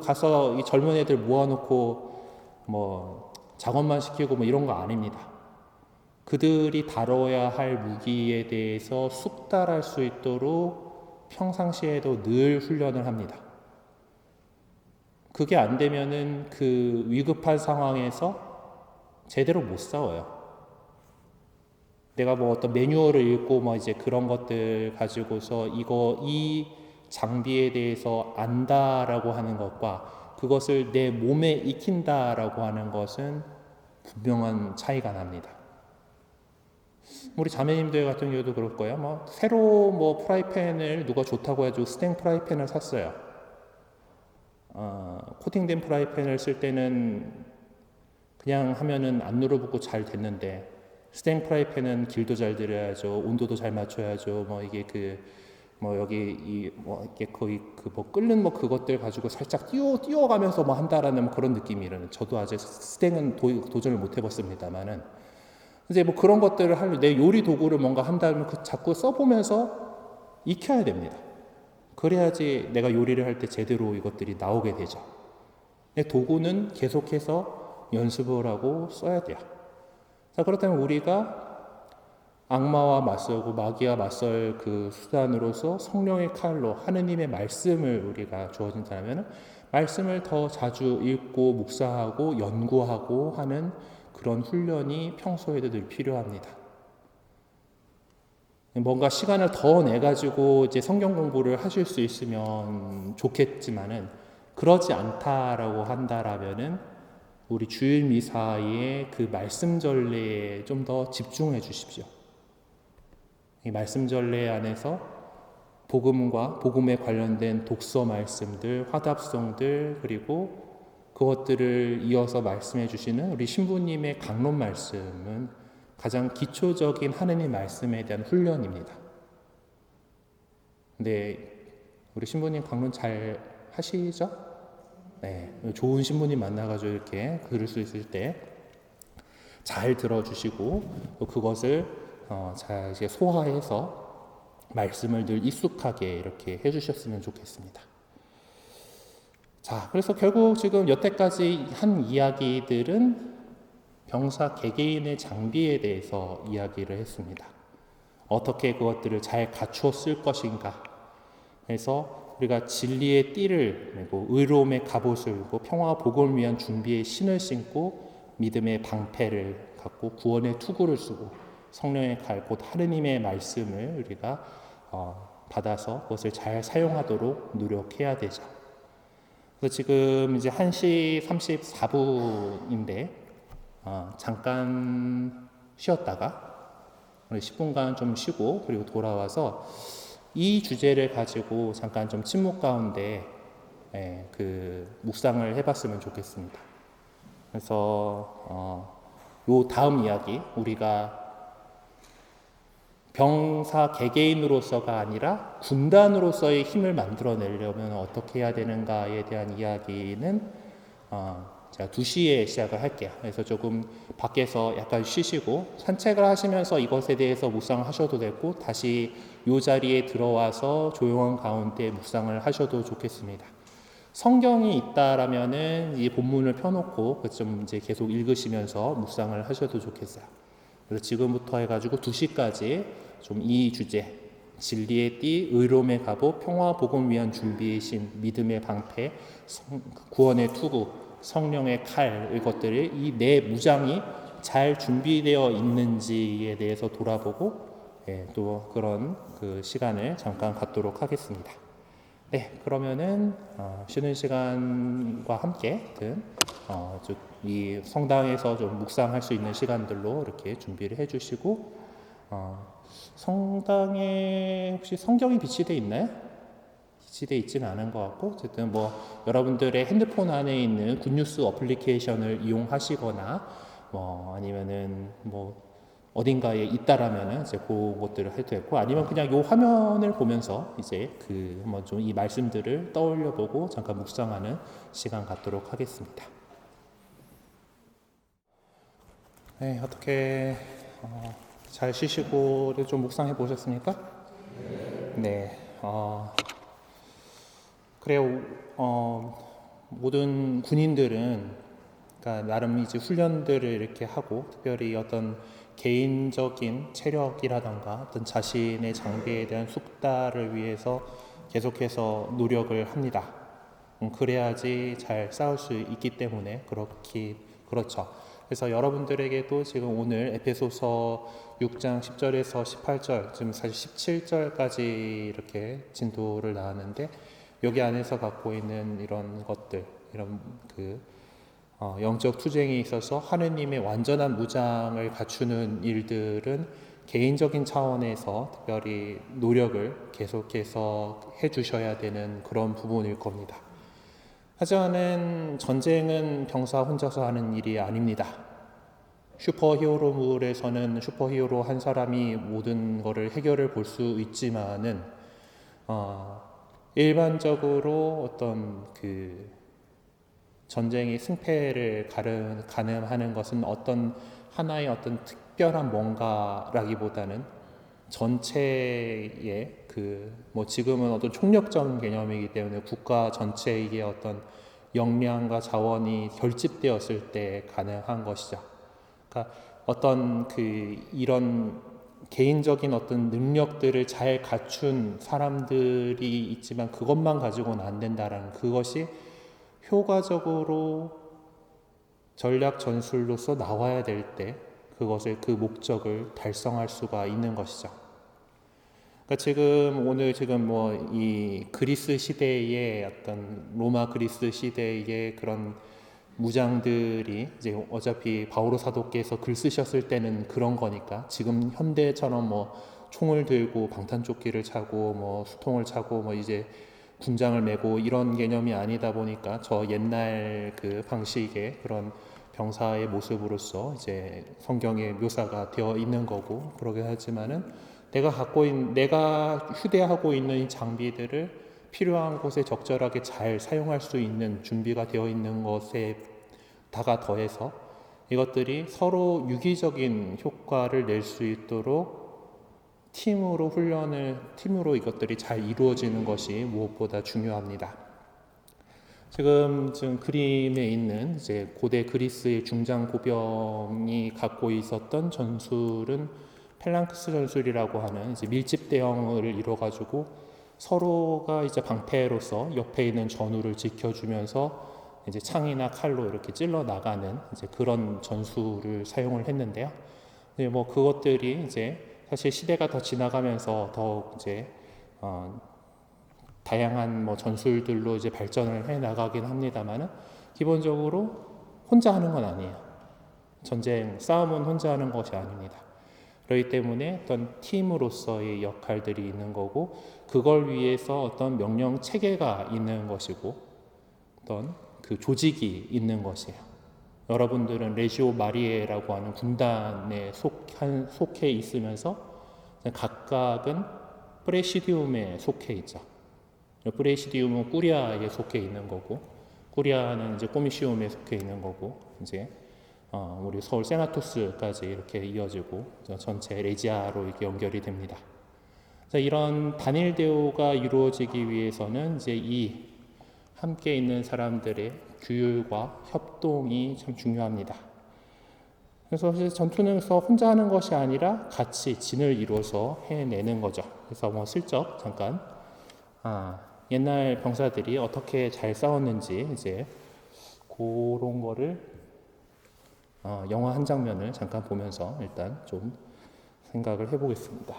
가서 이 젊은 애들 모아놓고 뭐 작업만 시키고 뭐 이런 거 아닙니다. 그들이 다뤄야 할 무기에 대해서 숙달할 수 있도록 평상시에도 늘 훈련을 합니다. 그게 안 되면은 그 위급한 상황에서 제대로 못 싸워요. 내가 뭐 어떤 매뉴얼을 읽고 뭐 이제 그런 것들 가지고서 이 장비에 대해서 안다라고 하는 것과 그것을 내 몸에 익힌다라고 하는 것은 분명한 차이가 납니다. 우리 자매님들 같은 경우도 그럴 거예요. 뭐 새로 뭐 프라이팬을 누가 좋다고 해가지고 스텐 프라이팬을 샀어요. 코팅된 프라이팬을 쓸 때는 그냥 하면은 안 눌어붙고 잘 됐는데, 스텐 프라이팬은 길도 잘 들여야죠, 온도도 잘 맞춰야죠. 뭐 이게 여기 이게 거의 끓는 그것들 가지고 살짝 띄워가면서 뭐 한다라는 그런 느낌이라는. 저도 아직 스텐은 도전을 못 해봤습니다만은, 이제 뭐 그런 것들을 내 요리 도구를 뭔가 한다면 자꾸 써보면서 익혀야 됩니다. 그래야지 내가 요리를 할 때 제대로 이것들이 나오게 되죠. 도구는 계속해서 연습을 하고 써야 돼요. 자, 그렇다면 우리가 악마와 맞서고 마귀와 맞설 그 수단으로서 성령의 칼로 하느님의 말씀을 우리가 주어진다면, 말씀을 더 자주 읽고 묵상하고 연구하고 하는 그런 훈련이 평소에도 늘 필요합니다. 뭔가 시간을 더 내가지고 이제 성경 공부를 하실 수 있으면 좋겠지만은, 그러지 않다라고 한다라면은 우리 주일 미사의 그 말씀 전례에 좀 더 집중해 주십시오. 이 말씀 전례 안에서 복음과 복음에 관련된 독서 말씀들, 화답송들, 그리고 그것들을 이어서 말씀해 주시는 우리 신부님의 강론 말씀은 가장 기초적인 하느님 말씀에 대한 훈련입니다. 근데 우리 신부님 강론 잘 하시죠? 네, 좋은 신부님 만나가지고 이렇게 들을 수 있을 때 잘 들어주시고, 또 그것을 잘 이제 소화해서 말씀을 늘 익숙하게 이렇게 해주셨으면 좋겠습니다. 자, 그래서 결국 지금 여태까지 한 이야기들은 병사 개개인의 장비에 대해서 이야기를 했습니다. 어떻게 그것들을 잘 갖추어 쓸 것인가. 그래서 우리가 진리의 띠를 메고 의로움의 갑옷을 입고 평화와 복음을 위한 준비의 신을 신고 믿음의 방패를 갖고 구원의 투구를 쓰고 성령의 칼, 곧 하느님의 말씀을 우리가 받아서 그것을 잘 사용하도록 노력해야 되죠. 그래서 지금 이제 1시 34분인데 잠깐 쉬었다가 10분간 좀 쉬고 그리고 돌아와서 이 주제를 가지고 잠깐 좀 침묵 가운데 묵상을 해봤으면 좋겠습니다. 그래서 요 다음 이야기, 우리가 병사 개개인으로서가 아니라 군단으로서의 힘을 만들어내려면 어떻게 해야 되는가에 대한 이야기는 제가 2시에 시작을 할게요. 그래서 조금 밖에서 약간 쉬시고 산책을 하시면서 이것에 대해서 묵상을 하셔도 되고, 다시 이 자리에 들어와서 조용한 가운데 묵상을 하셔도 좋겠습니다. 성경이 있다라면은 이 본문을 펴놓고 좀 이제 계속 읽으시면서 묵상을 하셔도 좋겠어요. 그래서 지금부터 해가지고 2시까지 좀 이 주제, 진리의 띠, 의로움의 갑옷, 평화 복음을 위한 준비의 신, 믿음의 방패, 구원의 투구, 성령의 칼, 이것들을 이 네 무장이 잘 준비되어 있는지에 대해서 돌아보고 또 그런 그 시간을 잠깐 갖도록 하겠습니다. 네, 그러면은 쉬는 시간과 함께 이 성당에서 좀 묵상할 수 있는 시간들로 이렇게 준비를 해주시고, 성당에 혹시 성경이 비치되어 있나요? 비치되어 있지는 않은 것 같고, 어쨌든 뭐 여러분들의 핸드폰 안에 있는 굿뉴스 어플리케이션을 이용하시거나 뭐 아니면은 뭐 어딘가에 있다라면은 이제 그것들을 해도 되고, 아니면 그냥 요 화면을 보면서 이제 한번 좀 이 말씀들을 떠올려 보고 잠깐 묵상하는 시간 갖도록 하겠습니다. 네, 어떻게 잘 쉬시고 좀 묵상해 보셨습니까? 네. 그래요. 모든 군인들은 그러니까 나름 이제 훈련들을 이렇게 하고, 특별히 어떤 개인적인 체력이라던가 어떤 자신의 장비에 대한 숙달을 위해서 계속해서 노력을 합니다. 그래야지 잘 싸울 수 있기 때문에 그렇죠. 그래서 여러분들에게도 지금 오늘 에베소서 6장 10절에서 18절, 지금 사실 17절까지 이렇게 진도를 나왔는데, 여기 안에서 갖고 있는 이런 것들, 이런 영적 투쟁에 있어서 하느님의 완전한 무장을 갖추는 일들은 개인적인 차원에서 특별히 노력을 계속해서 해주셔야 되는 그런 부분일 겁니다. 하지만은 전쟁은 병사 혼자서 하는 일이 아닙니다. 슈퍼히어로물에서는 슈퍼히어로 한 사람이 모든 것을 해결해 볼 수 있지만은 일반적으로 어떤 그 전쟁의 승패를 가늠하는 것은 어떤 하나의 어떤 특별한 뭔가라기보다는 전체의 뭐 지금은 어떤 총력전 개념이기 때문에 국가 전체의 어떤 역량과 자원이 결집되었을 때 가능한 것이죠. 그러니까 어떤 이런 개인적인 어떤 능력들을 잘 갖춘 사람들이 있지만 그것만 가지고는 안 된다라는 그것이 효과적으로 전략 전술로서 나와야 될 때 그것을 그 목적을 달성할 수가 있는 것이죠. 그러니까 오늘 뭐 이 그리스 시대의 어떤 로마 그리스 시대의 그런 무장들이 이제 어차피 바오로 사도께서 글 쓰셨을 때는 그런 거니까 지금 현대처럼 뭐 총을 들고 방탄조끼를 차고 뭐 수통을 차고 뭐 이제 군장을 메고 이런 개념이 아니다 보니까 저 옛날 그 방식의 그런 병사의 모습으로서 이제 성경에 묘사가 되어 있는 거고 그러긴 하지만은 내가 휴대하고 있는 이 장비들을 필요한 곳에 적절하게 잘 사용할 수 있는 준비가 되어 있는 것에 다가 더해서 이것들이 서로 유기적인 효과를 낼 수 있도록 팀으로 이것들이 잘 이루어지는 것이 무엇보다 중요합니다. 지금 그림에 있는 이제 고대 그리스의 중장 고병이 갖고 있었던 전술은 펠랑크스 전술이라고 하는 이제 밀집 대형을 이뤄가지고 서로가 이제 방패로서 옆에 있는 전우를 지켜주면서 이제 창이나 칼로 이렇게 찔러 나가는 이제 그런 전술을 사용을 했는데요. 뭐 그것들이 이제 사실 시대가 더 지나가면서 더 이제 다양한 뭐 전술들로 이제 발전을 해 나가긴 합니다만은 기본적으로 혼자 하는 건 아니에요. 싸움은 혼자 하는 것이 아닙니다. 그렇기 때문에 어떤 팀으로서의 역할들이 있는 거고 그걸 위해서 어떤 명령 체계가 있는 것이고 어떤 그 조직이 있는 것이에요. 여러분들은 레지오 마리에라고 하는 군단에 속해 있으면서 각각은 프레시디움에 속해 있죠. 프레시디움은 꾸리아에 속해 있는 거고 꾸리아는 이제 꼬미시움에 속해 있는 거고 이제 우리 서울 세나토스까지 이렇게 이어지고 전체 레지아로 이렇게 연결이 됩니다. 이런 단일 대우가 이루어지기 위해서는 이제 이 함께 있는 사람들의 규율과 협동이 참 중요합니다. 그래서 사실 전투는서 혼자 하는 것이 아니라 같이 진을 이루어서 해내는 거죠. 그래서 뭐 슬쩍 잠깐 옛날 병사들이 어떻게 잘 싸웠는지 이제 그런 거를 영화 한 장면을 잠깐 보면서 일단 좀 생각을 해보겠습니다.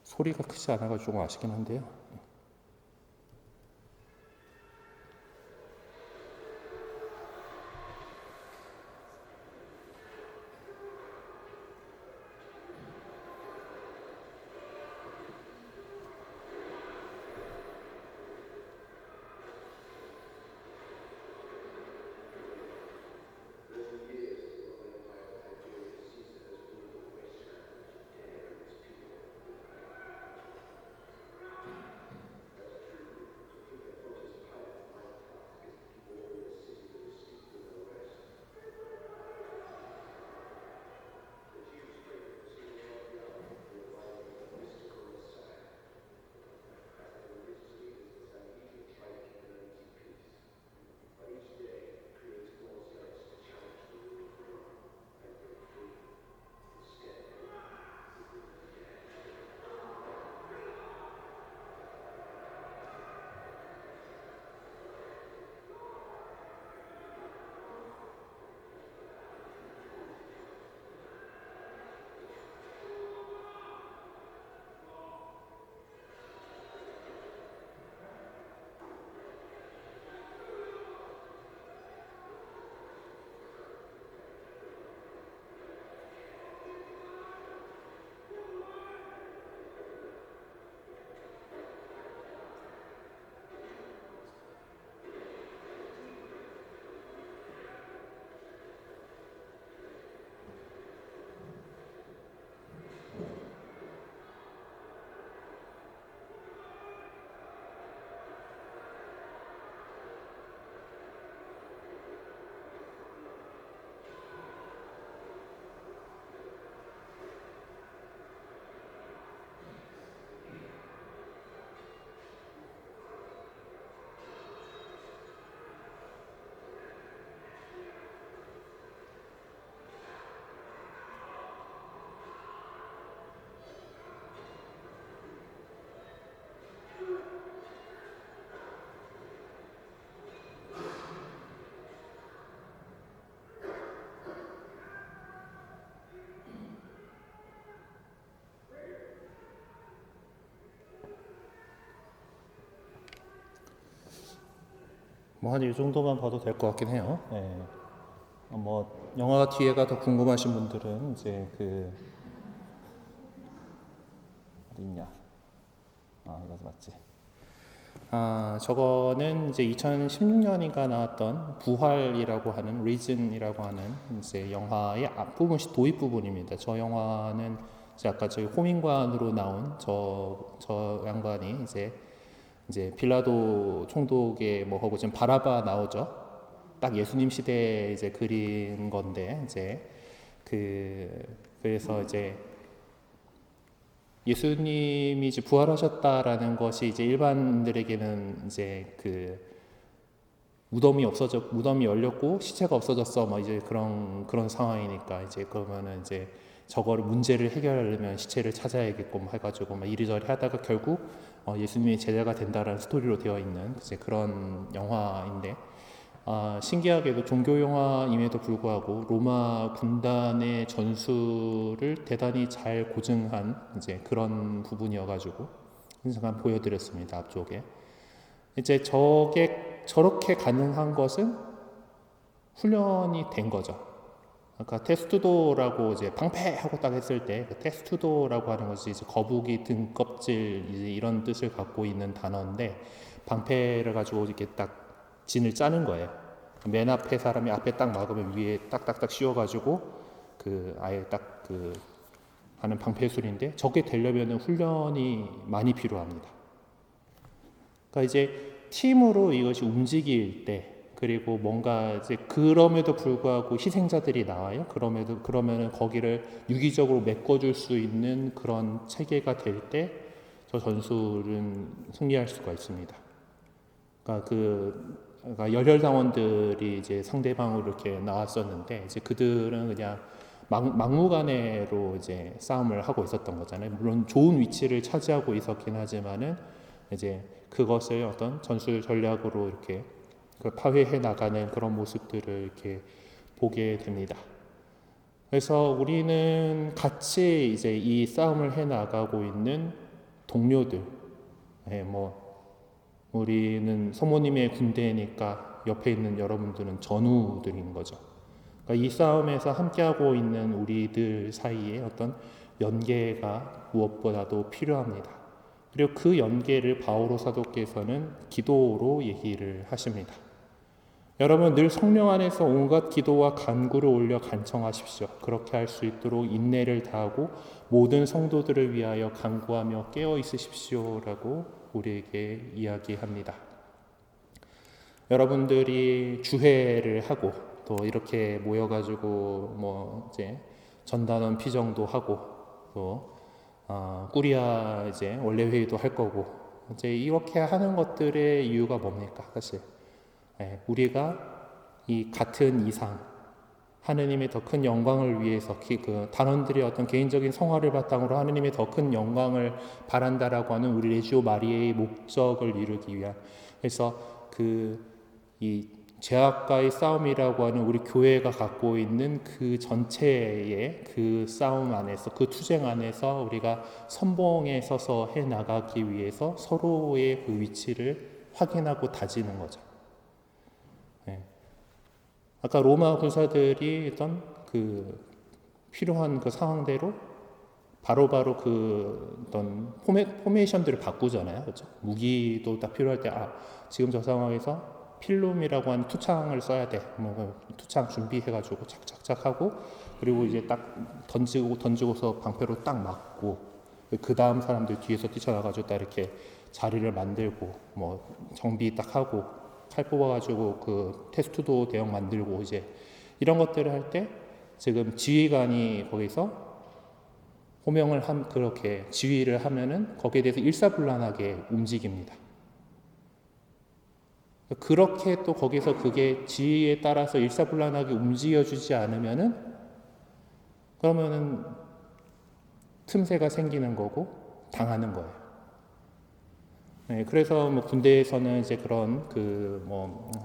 소리가 크지 않아가지고 조금 아쉽긴 한데요. 뭐 한 이 정도만 봐도 될 것 같긴 해요. 예. 뭐 영화 뒤에가 더 궁금하신 분들은 이제 그 어디 있냐? 이거 맞지? 저거는 이제 2016년인가 나왔던 부활이라고 하는 Reason이라고 하는 이제 영화의 앞부분 도입 부분입니다. 저 영화는 이제 아까 저희 호민관으로 나온 저 양반이 이제 빌라도 총독의 뭐 하고 지금 바라바 나오죠. 딱 예수님 시대에 이제 그린 건데 이제 그래서 이제 예수님이 이제 부활하셨다라는 것이 이제 일반인들에게는 이제 그 무덤이 열렸고 시체가 없어졌어, 뭐 이제 그런 상황이니까 이제 그러면은 이제 저거를 문제를 해결하려면 시체를 찾아야겠고 뭐 해가지고 막 이리저리 하다가 결국 예수님이 제자가 된다라는 스토리로 되어 있는 이제 그런 영화인데. 신기하게도 종교 영화임에도 불구하고 로마 군단의 전술을 대단히 잘 고증한 이제 그런 부분이어가지고 잠깐 보여드렸습니다. 앞쪽에 이제 저렇게 가능한 것은 훈련이 된 거죠. 아까 테스투도라고 이제 방패하고 딱 했을 때 그 테스투도라고 하는 것이 이제 거북이 등껍질 이제 이런 뜻을 갖고 있는 단어인데 방패를 가지고 이렇게 딱 진을 짜는 거예요. 맨 앞에 사람이 앞에 딱 막으면 위에 딱딱딱 씌워가지고 아예 딱 하는 방패술인데 저게 되려면 훈련이 많이 필요합니다. 그러니까 이제 팀으로 이것이 움직일 때 그리고 뭔가 이제 그럼에도 불구하고 희생자들이 나와요. 그러면은 거기를 유기적으로 메꿔줄 수 있는 그런 체계가 될 때 저 전술은 승리할 수가 있습니다. 그러니까 열혈당원들이 이제 상대방으로 이렇게 나왔었는데 이제 그들은 그냥 막무가내로 이제 싸움을 하고 있었던 거잖아요. 물론 좋은 위치를 차지하고 있었긴 하지만은 이제 그것을 어떤 전술 전략으로 이렇게 파괴해 나가는 그런 모습들을 이렇게 보게 됩니다. 그래서 우리는 같이 이제 이 싸움을 해 나가고 있는 동료들, 우리는 소모님의 군대니까 옆에 있는 여러분들은 전우들인 거죠. 그러니까 이 싸움에서 함께하고 있는 우리들 사이에 어떤 연계가 무엇보다도 필요합니다. 그리고 그 연계를 바오로 사도께서는 기도로 얘기를 하십니다. 여러분 늘 성령 안에서 온갖 기도와 간구를 올려 간청하십시오. 그렇게 할 수 있도록 인내를 다하고 모든 성도들을 위하여 간구하며 깨어 있으십시오라고 우리에게 이야기합니다. 여러분들이 주회를 하고 또 이렇게 모여가지고 뭐 이제 전단원 피정도 하고 또 꾸리아 이제 원래 회의도 할 거고 이제 이렇게 하는 것들의 이유가 뭡니까? 사실 우리가 이 같은 이상 하느님의 더 큰 영광을 위해서 그 단원들의 어떤 개인적인 성화를 바탕으로 하느님의 더 큰 영광을 바란다라고 하는 우리 레지오 마리아의 목적을 이루기 위한, 그래서 이 죄악과의 싸움이라고 하는 우리 교회가 갖고 있는 그 전체의 그 싸움 안에서, 그 투쟁 안에서 우리가 선봉에 서서 해 나가기 위해서 서로의 그 위치를 확인하고 다지는 거죠. 아까 로마 군사들이 어떤 필요한 그 상황대로 바로바로 어떤 포메이션들을 바꾸잖아요. 그렇죠? 무기도 딱 필요할 때, 지금 저 상황에서 필름이라고 하는 투창을 써야 돼. 투창 준비해가지고 착착착 하고, 그리고 이제 딱 던지고서 방패로 딱 맞고, 그 다음 사람들 뒤에서 뛰쳐나가지고 딱 이렇게 자리를 만들고, 뭐 정비 딱 하고, 칼 뽑아가지고 그 테스트도 대형 만들고 이제 이런 것들을 할 때 지금 지휘관이 거기서 그렇게 지휘를 하면은 거기에 대해서 일사불란하게 움직입니다. 그렇게 또 거기서 그게 지휘에 따라서 일사불란하게 움직여주지 않으면은 그러면은 틈새가 생기는 거고 당하는 거예요. 그래서 뭐 군대에서는 이제 그런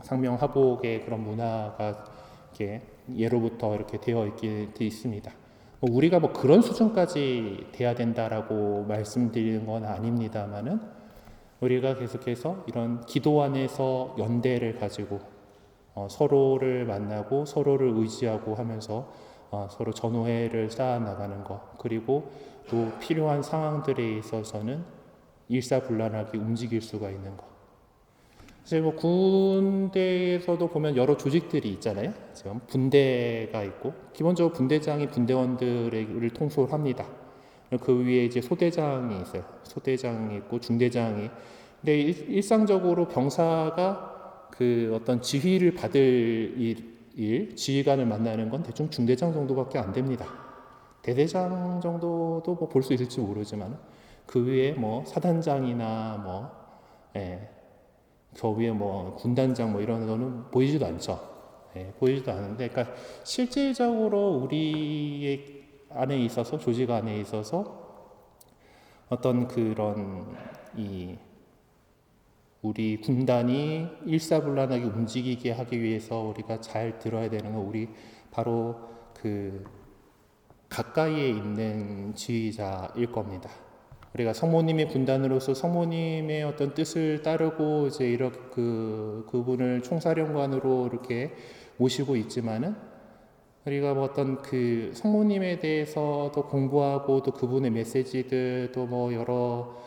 상명하복의 그런 문화가 이렇게 예로부터 이렇게 되어 있습니다. 우리가 그런 수준까지 돼야 된다라고 말씀드리는 건 아닙니다만은 우리가 계속해서 이런 기도 안에서 연대를 가지고 서로를 만나고 서로를 의지하고 하면서 서로 전우회를 쌓아 나가는 것, 그리고 또 필요한 상황들에 있어서는 일사불란하게 움직일 수가 있는 것. 사실 뭐 군대에서도 보면 여러 조직들이 있잖아요. 지금 분대가 있고 기본적으로 분대장이 분대원들을 통솔합니다. 그 위에 이제 소대장이 있어요. 소대장이 있고 중대장이. 근데 일상적으로 병사가 그 어떤 지휘를 받을 지휘관을 만나는 건 대충 중대장 정도밖에 안 됩니다. 대대장 정도도 뭐 볼 수 있을지 모르지만 그 위에 뭐 사단장이나 뭐 저 위에 뭐 군단장 뭐 이런 거는 보이지도 않죠. 보이지도 않은데, 그러니까 실질적으로 우리의 안에 있어서 조직 안에 있어서 어떤 그런 우리 군단이 일사불란하게 움직이게 하기 위해서 우리가 잘 들어야 되는 건 우리 바로 그 가까이에 있는 지휘자일 겁니다. 우리가 성모님의 군단으로서 성모님의 어떤 뜻을 따르고 이제 이렇게 그분을 총사령관으로 이렇게 모시고 있지만은 우리가 뭐 어떤 그 성모님에 대해서도 공부하고 또 그분의 메시지들 또 뭐 여러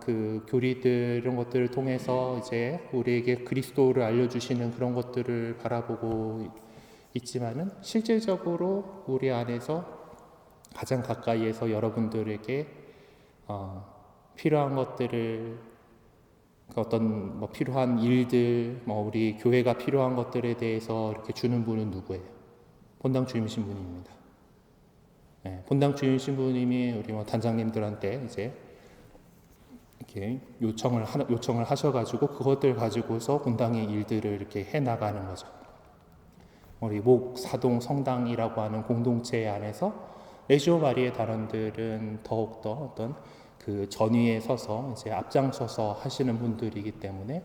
그 교리들 이런 것들을 통해서 이제 우리에게 그리스도를 알려주시는 그런 것들을 바라보고 있지만은 실질적으로 우리 안에서 가장 가까이에서 여러분들에게 필요한 것들을 어떤 뭐 필요한 일들 뭐 우리 교회가 필요한 것들에 대해서 이렇게 주는 분은 누구예요? 본당 주임 신부님입니다. 본당 주임 신부님이 우리 뭐 단장님들한테 이제 이렇게 요청을 하셔가지고 그것들 가지고서 본당의 일들을 이렇게 해 나가는 거죠. 우리 목 사동 성당이라고 하는 공동체 안에서 레지오 마리의 단원들은 더욱더 어떤 그 전위에 서서 이제 앞장서서 하시는 분들이기 때문에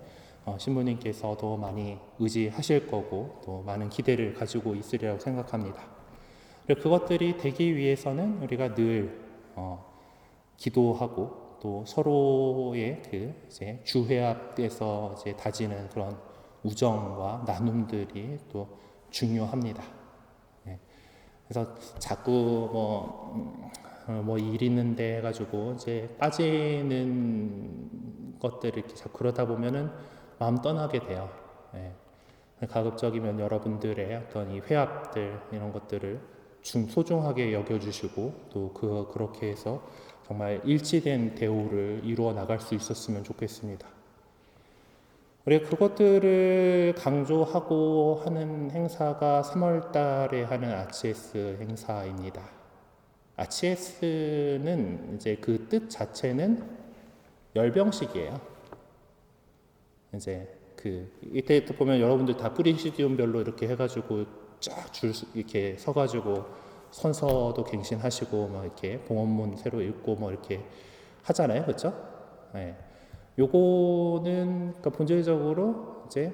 신부님께서도 많이 의지하실 거고 또 많은 기대를 가지고 있으리라고 생각합니다. 그것들이 되기 위해서는 우리가 늘 기도하고 또 서로의 그 이제 주회합에서 이제 다지는 그런 우정과 나눔들이 또 중요합니다. 그래서 자꾸 뭐 일 있는데 해가지고 이제 빠지는 것들을 이렇게 자꾸 그러다 보면은 마음 떠나게 돼요. 가급적이면 여러분들의 어떤 이 회합들 이런 것들을 소중하게 여겨주시고 또 그렇게 해서 정말 일치된 대우를 이루어 나갈 수 있었으면 좋겠습니다. 우리가 그것들을 강조하고 하는 행사가 3월 달에 하는 아치에스 행사입니다. 아치에스는 이제 그 뜻 자체는 열병식이에요. 이제 이때 보면 여러분들 다 프리시디움별로 이렇게 해가지고 쫙 이렇게 서가지고 선서도 갱신하시고 뭐 이렇게 봉헌문 새로 읽고 뭐 이렇게 하잖아요, 그렇죠? 요거는 그러니까 본질적으로 이제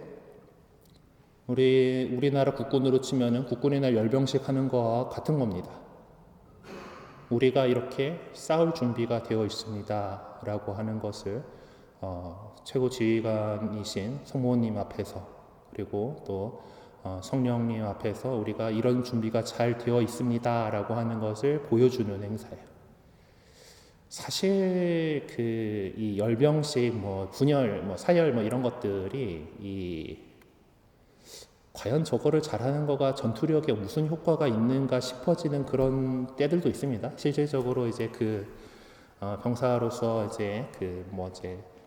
우리나라 국군으로 치면은 국군의 날 열병식 하는 거와 같은 겁니다. 우리가 이렇게 싸울 준비가 되어 있습니다라고 하는 것을 최고 지휘관이신 성모님 앞에서 그리고 또 성령님 앞에서 우리가 이런 준비가 잘 되어 있습니다라고 하는 것을 보여주는 행사예요. 사실 이 열병식, 뭐 분열, 뭐 사열, 뭐 이런 것들이 과연 저거를 잘하는 거가 전투력에 무슨 효과가 있는가 싶어지는 그런 때들도 있습니다. 실질적으로 이제 병사로서 이제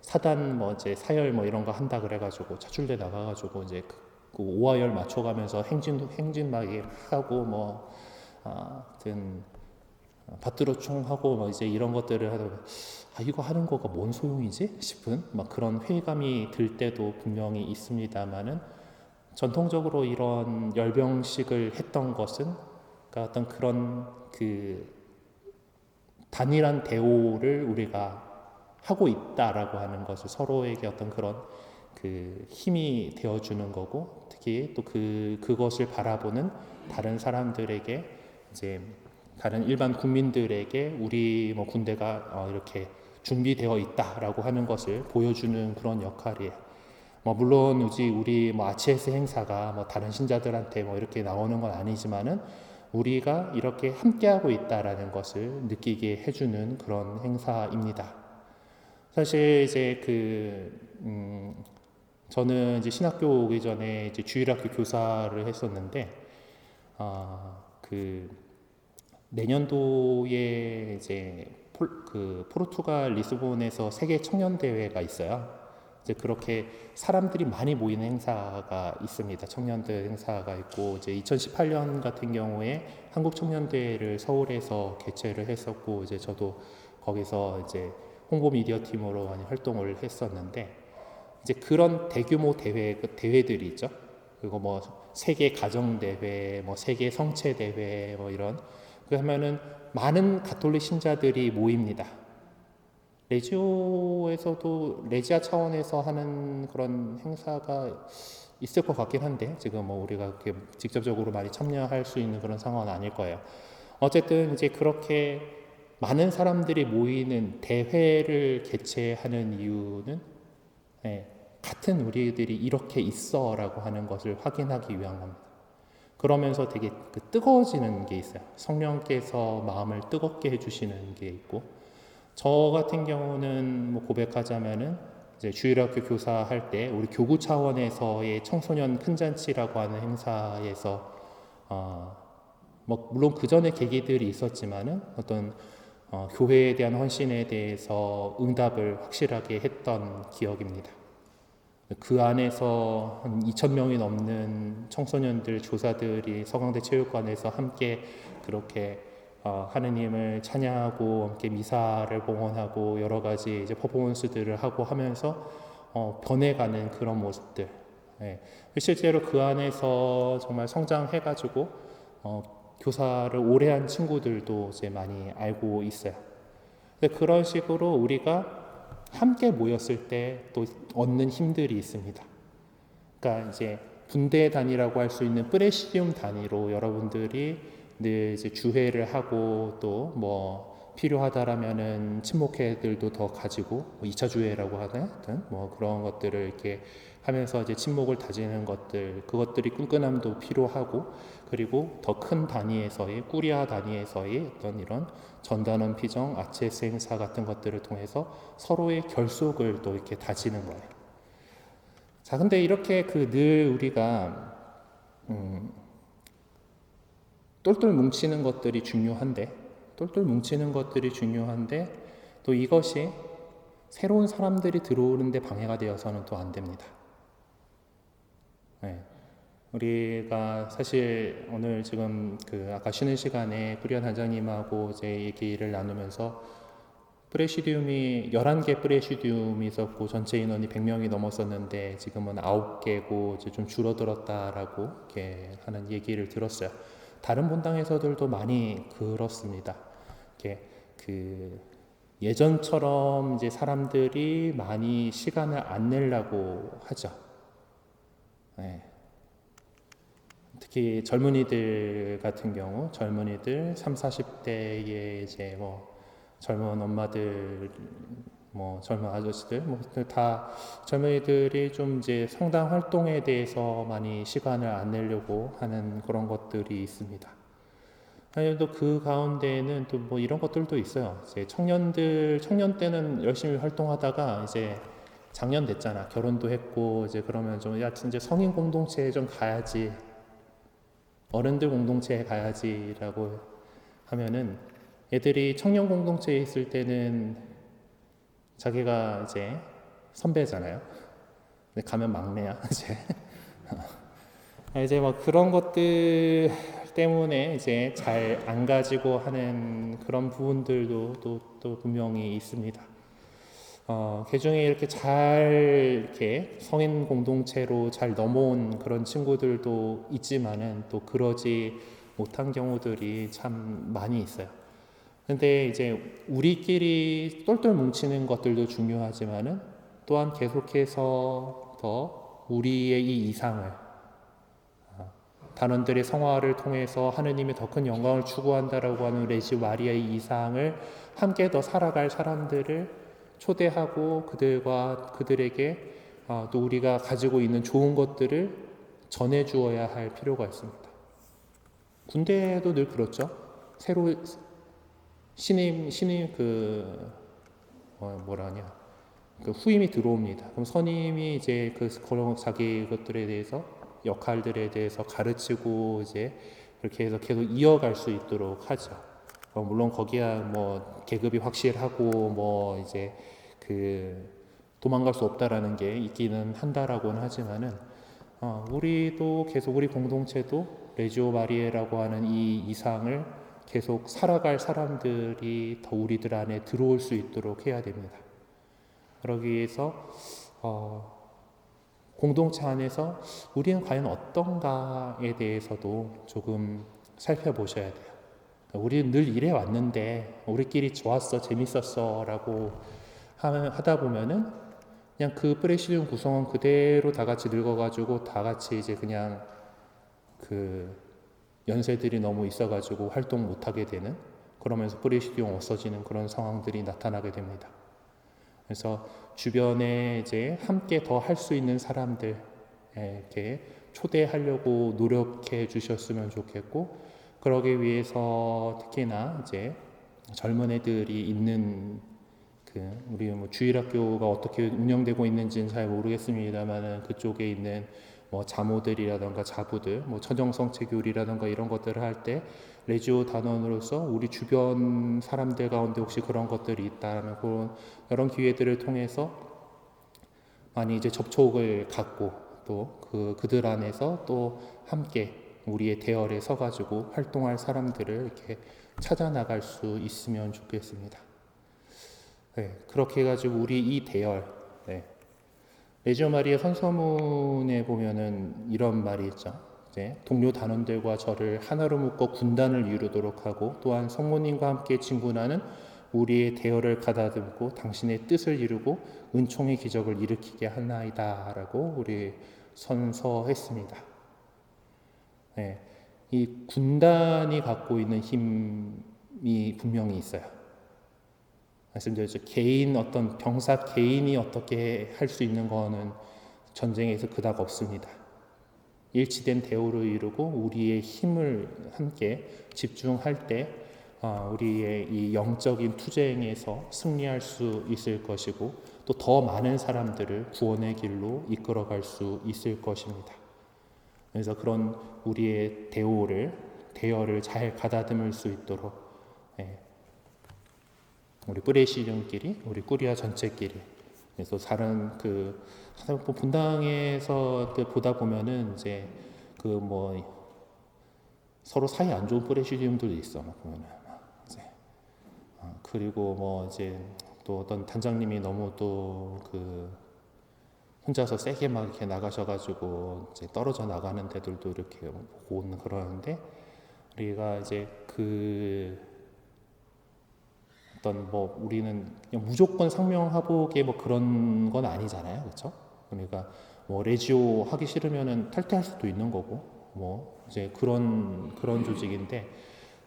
사단 이제 사열 뭐 이런 거 한다 그래가지고 차출대 나가가지고 이제 그 오하열 맞춰가면서 행진 막 하고 뭐 하여튼 밭으로 총하고 뭐 이제 이런 것들을 하다가 이거 하는 거가 뭔 소용이지 싶은 막 그런 회의감이 들 때도 분명히 있습니다만은 전통적으로 이런 열병식을 했던 것은 그러니까 어떤 그런 단일한 대오를 우리가 하고 있다라고 하는 것을 서로에게 어떤 그런 힘이 되어주는 거고 특히 또 그것을 바라보는 다른 사람들에게 이제 다른 일반 국민들에게 우리 뭐 군대가 이렇게 준비되어 있다라고 하는 것을 보여주는 그런 역할이에요. 물론 우리 아치에스 행사가 다른 신자들한테 이렇게 나오는 건 아니지만은 우리가 이렇게 함께하고 있다라는 것을 느끼게 해주는 그런 행사입니다. 사실 이제 저는 이제 신학교 오기 전에 이제 주일학교 교사를 했었는데, 내년도에 이제 포르투갈 리스본에서 세계 청년 대회가 있어요. 이제 그렇게 사람들이 많이 모이는 행사가 있습니다. 청년들 행사가 있고, 이제 2018년 같은 경우에 한국 청년대회를 서울에서 개최를 했었고, 이제 저도 거기서 이제 홍보 미디어 팀으로 많이 활동을 했었는데, 이제 그런 대규모 대회들이 있죠. 그리고 세계 가정 대회, 세계 성체 대회, 이런. 그러면은 많은 가톨릭 신자들이 모입니다. 레지오에서도 레지아 차원에서 하는 그런 행사가 있을 것 같긴 한데, 지금 우리가 그렇게 직접적으로 많이 참여할 수 있는 그런 상황은 아닐 거예요. 어쨌든 이제 그렇게 많은 사람들이 모이는 대회를 개최하는 이유는 같은 우리들이 이렇게 있어라고 하는 것을 확인하기 위한 겁니다. 그러면서 되게 뜨거워지는 게 있어요. 성령께서 마음을 뜨겁게 해주시는 게 있고, 저 같은 경우는 고백하자면은 이제 주일학교 교사할 때 우리 교구 차원에서의 청소년 큰 잔치라고 하는 행사에서 물론 그 전에 계기들이 있었지만은 어떤 교회에 대한 헌신에 대해서 응답을 확실하게 했던 기억입니다. 그 안에서 한 2,000명이 넘는 청소년들, 교사들이 서강대 체육관에서 함께 그렇게 하느님을 찬양하고 함께 미사를 봉헌하고 여러 가지 이제 퍼포먼스들을 하고 하면서 변해가는 그런 모습들. 실제로 그 안에서 정말 성장해가지고 교사를 오래 한 친구들도 이제 많이 알고 있어요. 그런 식으로 우리가 함께 모였을 때 또 얻는 힘들이 있습니다. 그러니까 이제 분대 단위라고 할 수 있는 프레시디움 단위로 여러분들이 늘 이제 주회를 하고 또 필요하다라면은 친목회들도 더 가지고 2차 주회라고 하든 그런 것들을 이렇게 하면서 이제 친목을 다지는 그것들이 끈끈함도 필요하고, 그리고 더 큰 단위에서의 꾸리아 단위에서의 어떤 이런 전단원 피정, 아치에스 행사 같은 것들을 통해서 서로의 결속을 또 이렇게 다지는 거예요. 자, 근데 이렇게 늘 우리가 똘똘 뭉치는 것들이 중요한데 또 이것이 새로운 사람들이 들어오는데 방해가 되어서는 또 안 됩니다. 우리가 사실 오늘 지금 아까 쉬는 시간에 뿌리아 단장님하고 이제 얘기를 나누면서 프레시디움이 11개 프레시디움이 있었고 전체 인원이 100명이 넘었었는데 지금은 9개고 이제 좀 줄어들었다라고 이렇게 하는 얘기를 들었어요. 다른 본당에서들도 많이 그렇습니다. 이렇게 예전처럼 이제 사람들이 많이 시간을 안 내려고 하죠. 특히 젊은이들 같은 경우, 30, 40대의 이제 젊은 엄마들, 젊은 아저씨들, 다 젊은이들이 좀 이제 성당 활동에 대해서 많이 시간을 안 내려고 하는 그런 것들이 있습니다. 또 그 가운데에는 또 이런 것들도 있어요. 이제 청년 때는 열심히 활동하다가 이제 작년 됐잖아. 결혼도 했고, 이제 그러면 이제 성인 공동체에 좀 가야지. 어른들 공동체에 가야지라고 하면은 애들이 청년 공동체에 있을 때는 자기가 이제 선배잖아요. 근데 가면 막내야, 이제. 이제 그런 것들 때문에 이제 잘 안 가지고 하는 그런 부분들도 또 분명히 있습니다. 개중에 이렇게 이렇게 성인 공동체로 잘 넘어온 그런 친구들도 있지만은 또 그러지 못한 경우들이 참 많이 있어요. 근데 이제 우리끼리 똘똘 뭉치는 것들도 중요하지만은 또한 계속해서 더 우리의 이 이상을 단원들의 성화를 통해서 하느님의 더 큰 영광을 추구한다라고 하는 레지 마리아의 이상을 함께 더 살아갈 사람들을 초대하고 그들에게 또 우리가 가지고 있는 좋은 것들을 전해 주어야 할 필요가 있습니다. 군대도 늘 그렇죠. 새로 신임 그 후임이 들어옵니다. 그럼 선임이 이제 그런 자기 것들에 대해서 역할들에 대해서 가르치고 이제 그렇게 해서 계속 이어갈 수 있도록 하죠. 물론 거기야 뭐 계급이 확실하고 뭐 이제 도망갈 수 없다라는 게 있기는 한다라고는 하지만은 우리도 계속 우리 공동체도 레지오 마리에라고 하는 이 이상을 계속 살아갈 사람들이 더 우리들 안에 들어올 수 있도록 해야 됩니다. 그러기 위해서 공동체 안에서 우리는 과연 어떤가에 대해서도 조금 살펴보셔야 돼요. 우리는 늘 이래 왔는데 우리끼리 좋았어, 재밌었어 라고 하다 보면은 그냥 그 프레시디움 구성원 그대로 다 같이 늙어가지고 다 같이 이제 그냥 연세들이 너무 있어가지고 활동 못하게 되는, 그러면서 프레시디움 없어지는 그런 상황들이 나타나게 됩니다. 그래서 주변에 이제 함께 더 할 수 있는 사람들에게 초대하려고 노력해 주셨으면 좋겠고, 그러기 위해서 특히나 이제 젊은 애들이 있는 우리 주일학교가 어떻게 운영되고 있는지는 잘 모르겠습니다만은 그쪽에 있는 자모들이라던가 자부들, 처정성체 교리라던가 이런 것들을 할 때 레지오 단원으로서 우리 주변 사람들 가운데 혹시 그런 것들이 있다면 그런 여러 기회들을 통해서 많이 이제 접촉을 갖고 또 그들 안에서 또 함께 우리의 대열에 서가지고 활동할 사람들을 이렇게 찾아 나갈 수 있으면 좋겠습니다. 네, 그렇게 해가지고 우리 이 대열, 레지오 마리아 선서문에 보면은 이런 말이 있죠. 동료 단원들과 저를 하나로 묶어 군단을 이루도록 하고, 또한 성모님과 함께 진군하는 우리의 대열을 가다듬고 당신의 뜻을 이루고 은총의 기적을 일으키게 하나이다 라고 우리 선서했습니다. 이 군단이 갖고 있는 힘이 분명히 있어요. 말씀드렸죠. 어떤 병사 개인이 어떻게 할 수 있는 거는 전쟁에서 그닥 없습니다. 일치된 대우를 이루고 우리의 힘을 함께 집중할 때 우리의 이 영적인 투쟁에서 승리할 수 있을 것이고, 또 더 많은 사람들을 구원의 길로 이끌어갈 수 있을 것입니다. 그래서 그런 우리의 대열을 잘 가다듬을 수 있도록 우리 프레시디움끼리, 우리 꾸리아 전체끼리, 그래서 다른 분당에서 보다 보면은 이제 서로 사이 안 좋은 프레시디움들도 있어. 보면은 이제 그리고 이제 또 어떤 단장님이 너무 또 혼자서 세게 막 이렇게 나가셔가지고 이제 떨어져 나가는 데들도 이렇게 보고 그러는데, 우리가 이제 우리는 그냥 무조건 상명하복에 그런 건 아니잖아요, 그렇죠? 그러니까 레지오 하기 싫으면은 탈퇴할 수도 있는 거고, 이제 그런 조직인데,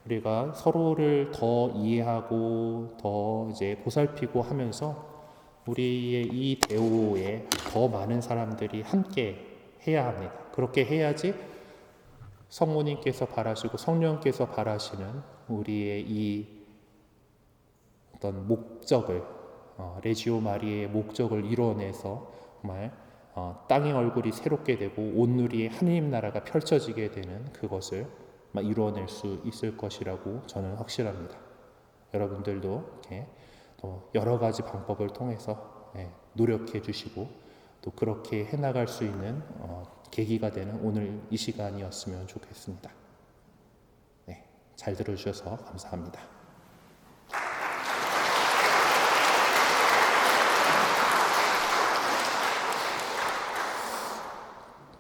우리가 서로를 더 이해하고 더 이제 보살피고 하면서 우리의 이 대오에 더 많은 사람들이 함께 해야 합니다. 그렇게 해야지 성모님께서 바라시고 성령께서 바라시는 우리의 이 어떤 목적을, 레지오 마리의 목적을 이뤄내서 정말 땅의 얼굴이 새롭게 되고 온누리의 하느님 나라가 펼쳐지게 되는 그것을 이루어낼 수 있을 것이라고 저는 확실합니다. 여러분들도 이렇게 또 여러 가지 방법을 통해서 노력해 주시고 또 그렇게 해나갈 수 있는 계기가 되는 오늘 이 시간이었으면 좋겠습니다. 잘 들어주셔서 감사합니다.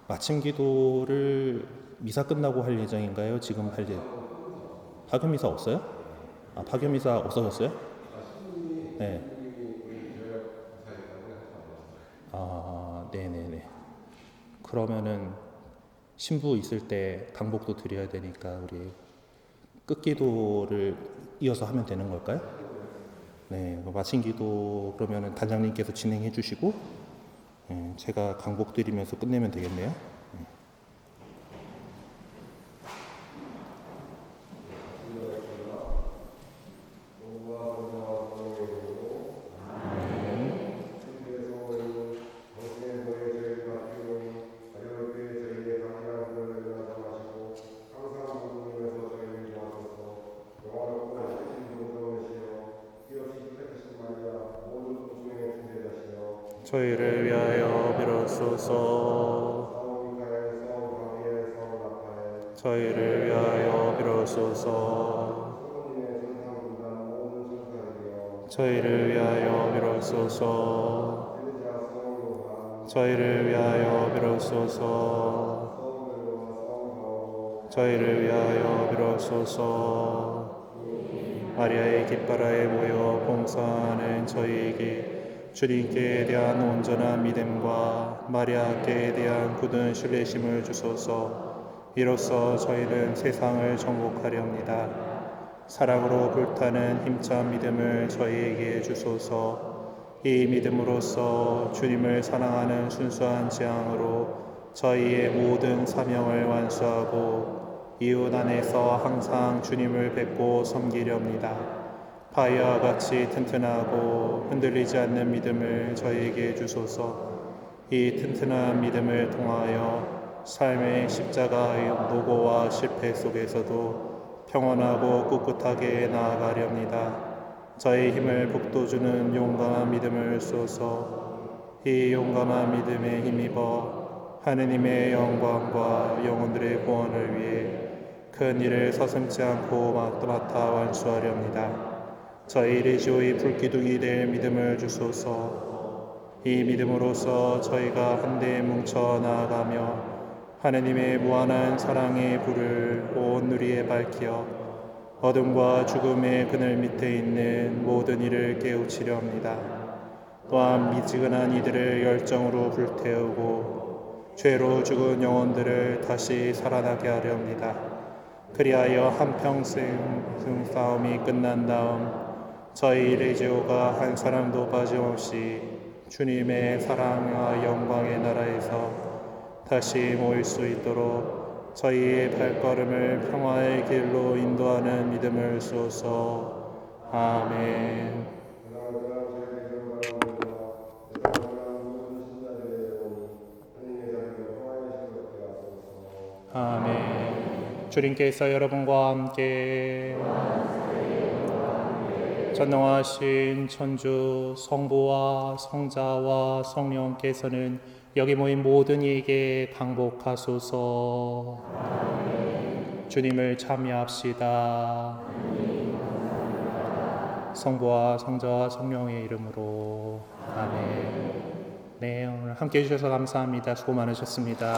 마침 기도를 미사 끝나고 할 예정인가요? 지금 할 파견 미사 없어요? 파견 미사 없어졌어요? 네. 네네네. 그러면은 신부 있을 때 당복도 드려야 되니까 우리 끝기도를 이어서 하면 되는 걸까요? 네, 마친 기도 그러면은 단장님께서 진행해 주시고 제가 강복 드리면서 끝내면 되겠네요. 저희를 위하여 빌어소서. 저희를 위하여 빌어소서. 저희를 위하여 빌어소서. 저희를 위하여 빌어소서. 저희를 위하여 빌어소서. 마리아의 깃바라에 모여 봉사하는 저희에게 주님께 대한 온전한 믿음과 마리아께 대한 굳은 신뢰심을 주소서. 이로써 저희는 세상을 정복하려 합니다. 사랑으로 불타는 힘찬 믿음을 저희에게 주소서. 이 믿음으로써 주님을 사랑하는 순수한 지향으로 저희의 모든 사명을 완수하고 이웃 안에서 항상 주님을 뵙고 섬기려 합니다. 바위와 같이 튼튼하고 흔들리지 않는 믿음을 저희에게 주소서. 이 튼튼한 믿음을 통하여 삶의 십자가의 노고와 실패 속에서도 평온하고 꿋꿋하게 나아가려 합니다. 저희 힘을 북돋주는 용감한 믿음을 주소서. 이 용감한 믿음에 힘입어 하느님의 영광과 영혼들의 구원을 위해 큰 일을 서슴지 않고 맡아 완수하려 합니다. 저희 레지오의 불기둥이 될 믿음을 주소서. 이 믿음으로써 저희가 한데 뭉쳐 나아가며 하느님의 무한한 사랑의 불을 온 누리에 밝혀 어둠과 죽음의 그늘 밑에 있는 모든 이를 깨우치려 합니다. 또한 미지근한 이들을 열정으로 불태우고 죄로 죽은 영혼들을 다시 살아나게 하려 합니다. 그리하여 한평생 싸움이 끝난 다음 저희 레지오가 한 사람도 빠짐없이 주님의 사랑과 영광의 나라에서 다시 모일 수 있도록 저희의 발걸음을 평화의 길로 인도하는 믿음을 주소서. 아멘. 아멘. 주님께서 여러분과 함께 전능하신 천주 성부와 성자와 성령께서는 여기 모인 모든 이에게 강복하소서. 주님을 참여합시다. 성부와 성자와 성령의 이름으로 아멘. 네, 오늘 함께 해주셔서 감사합니다. 수고 많으셨습니다.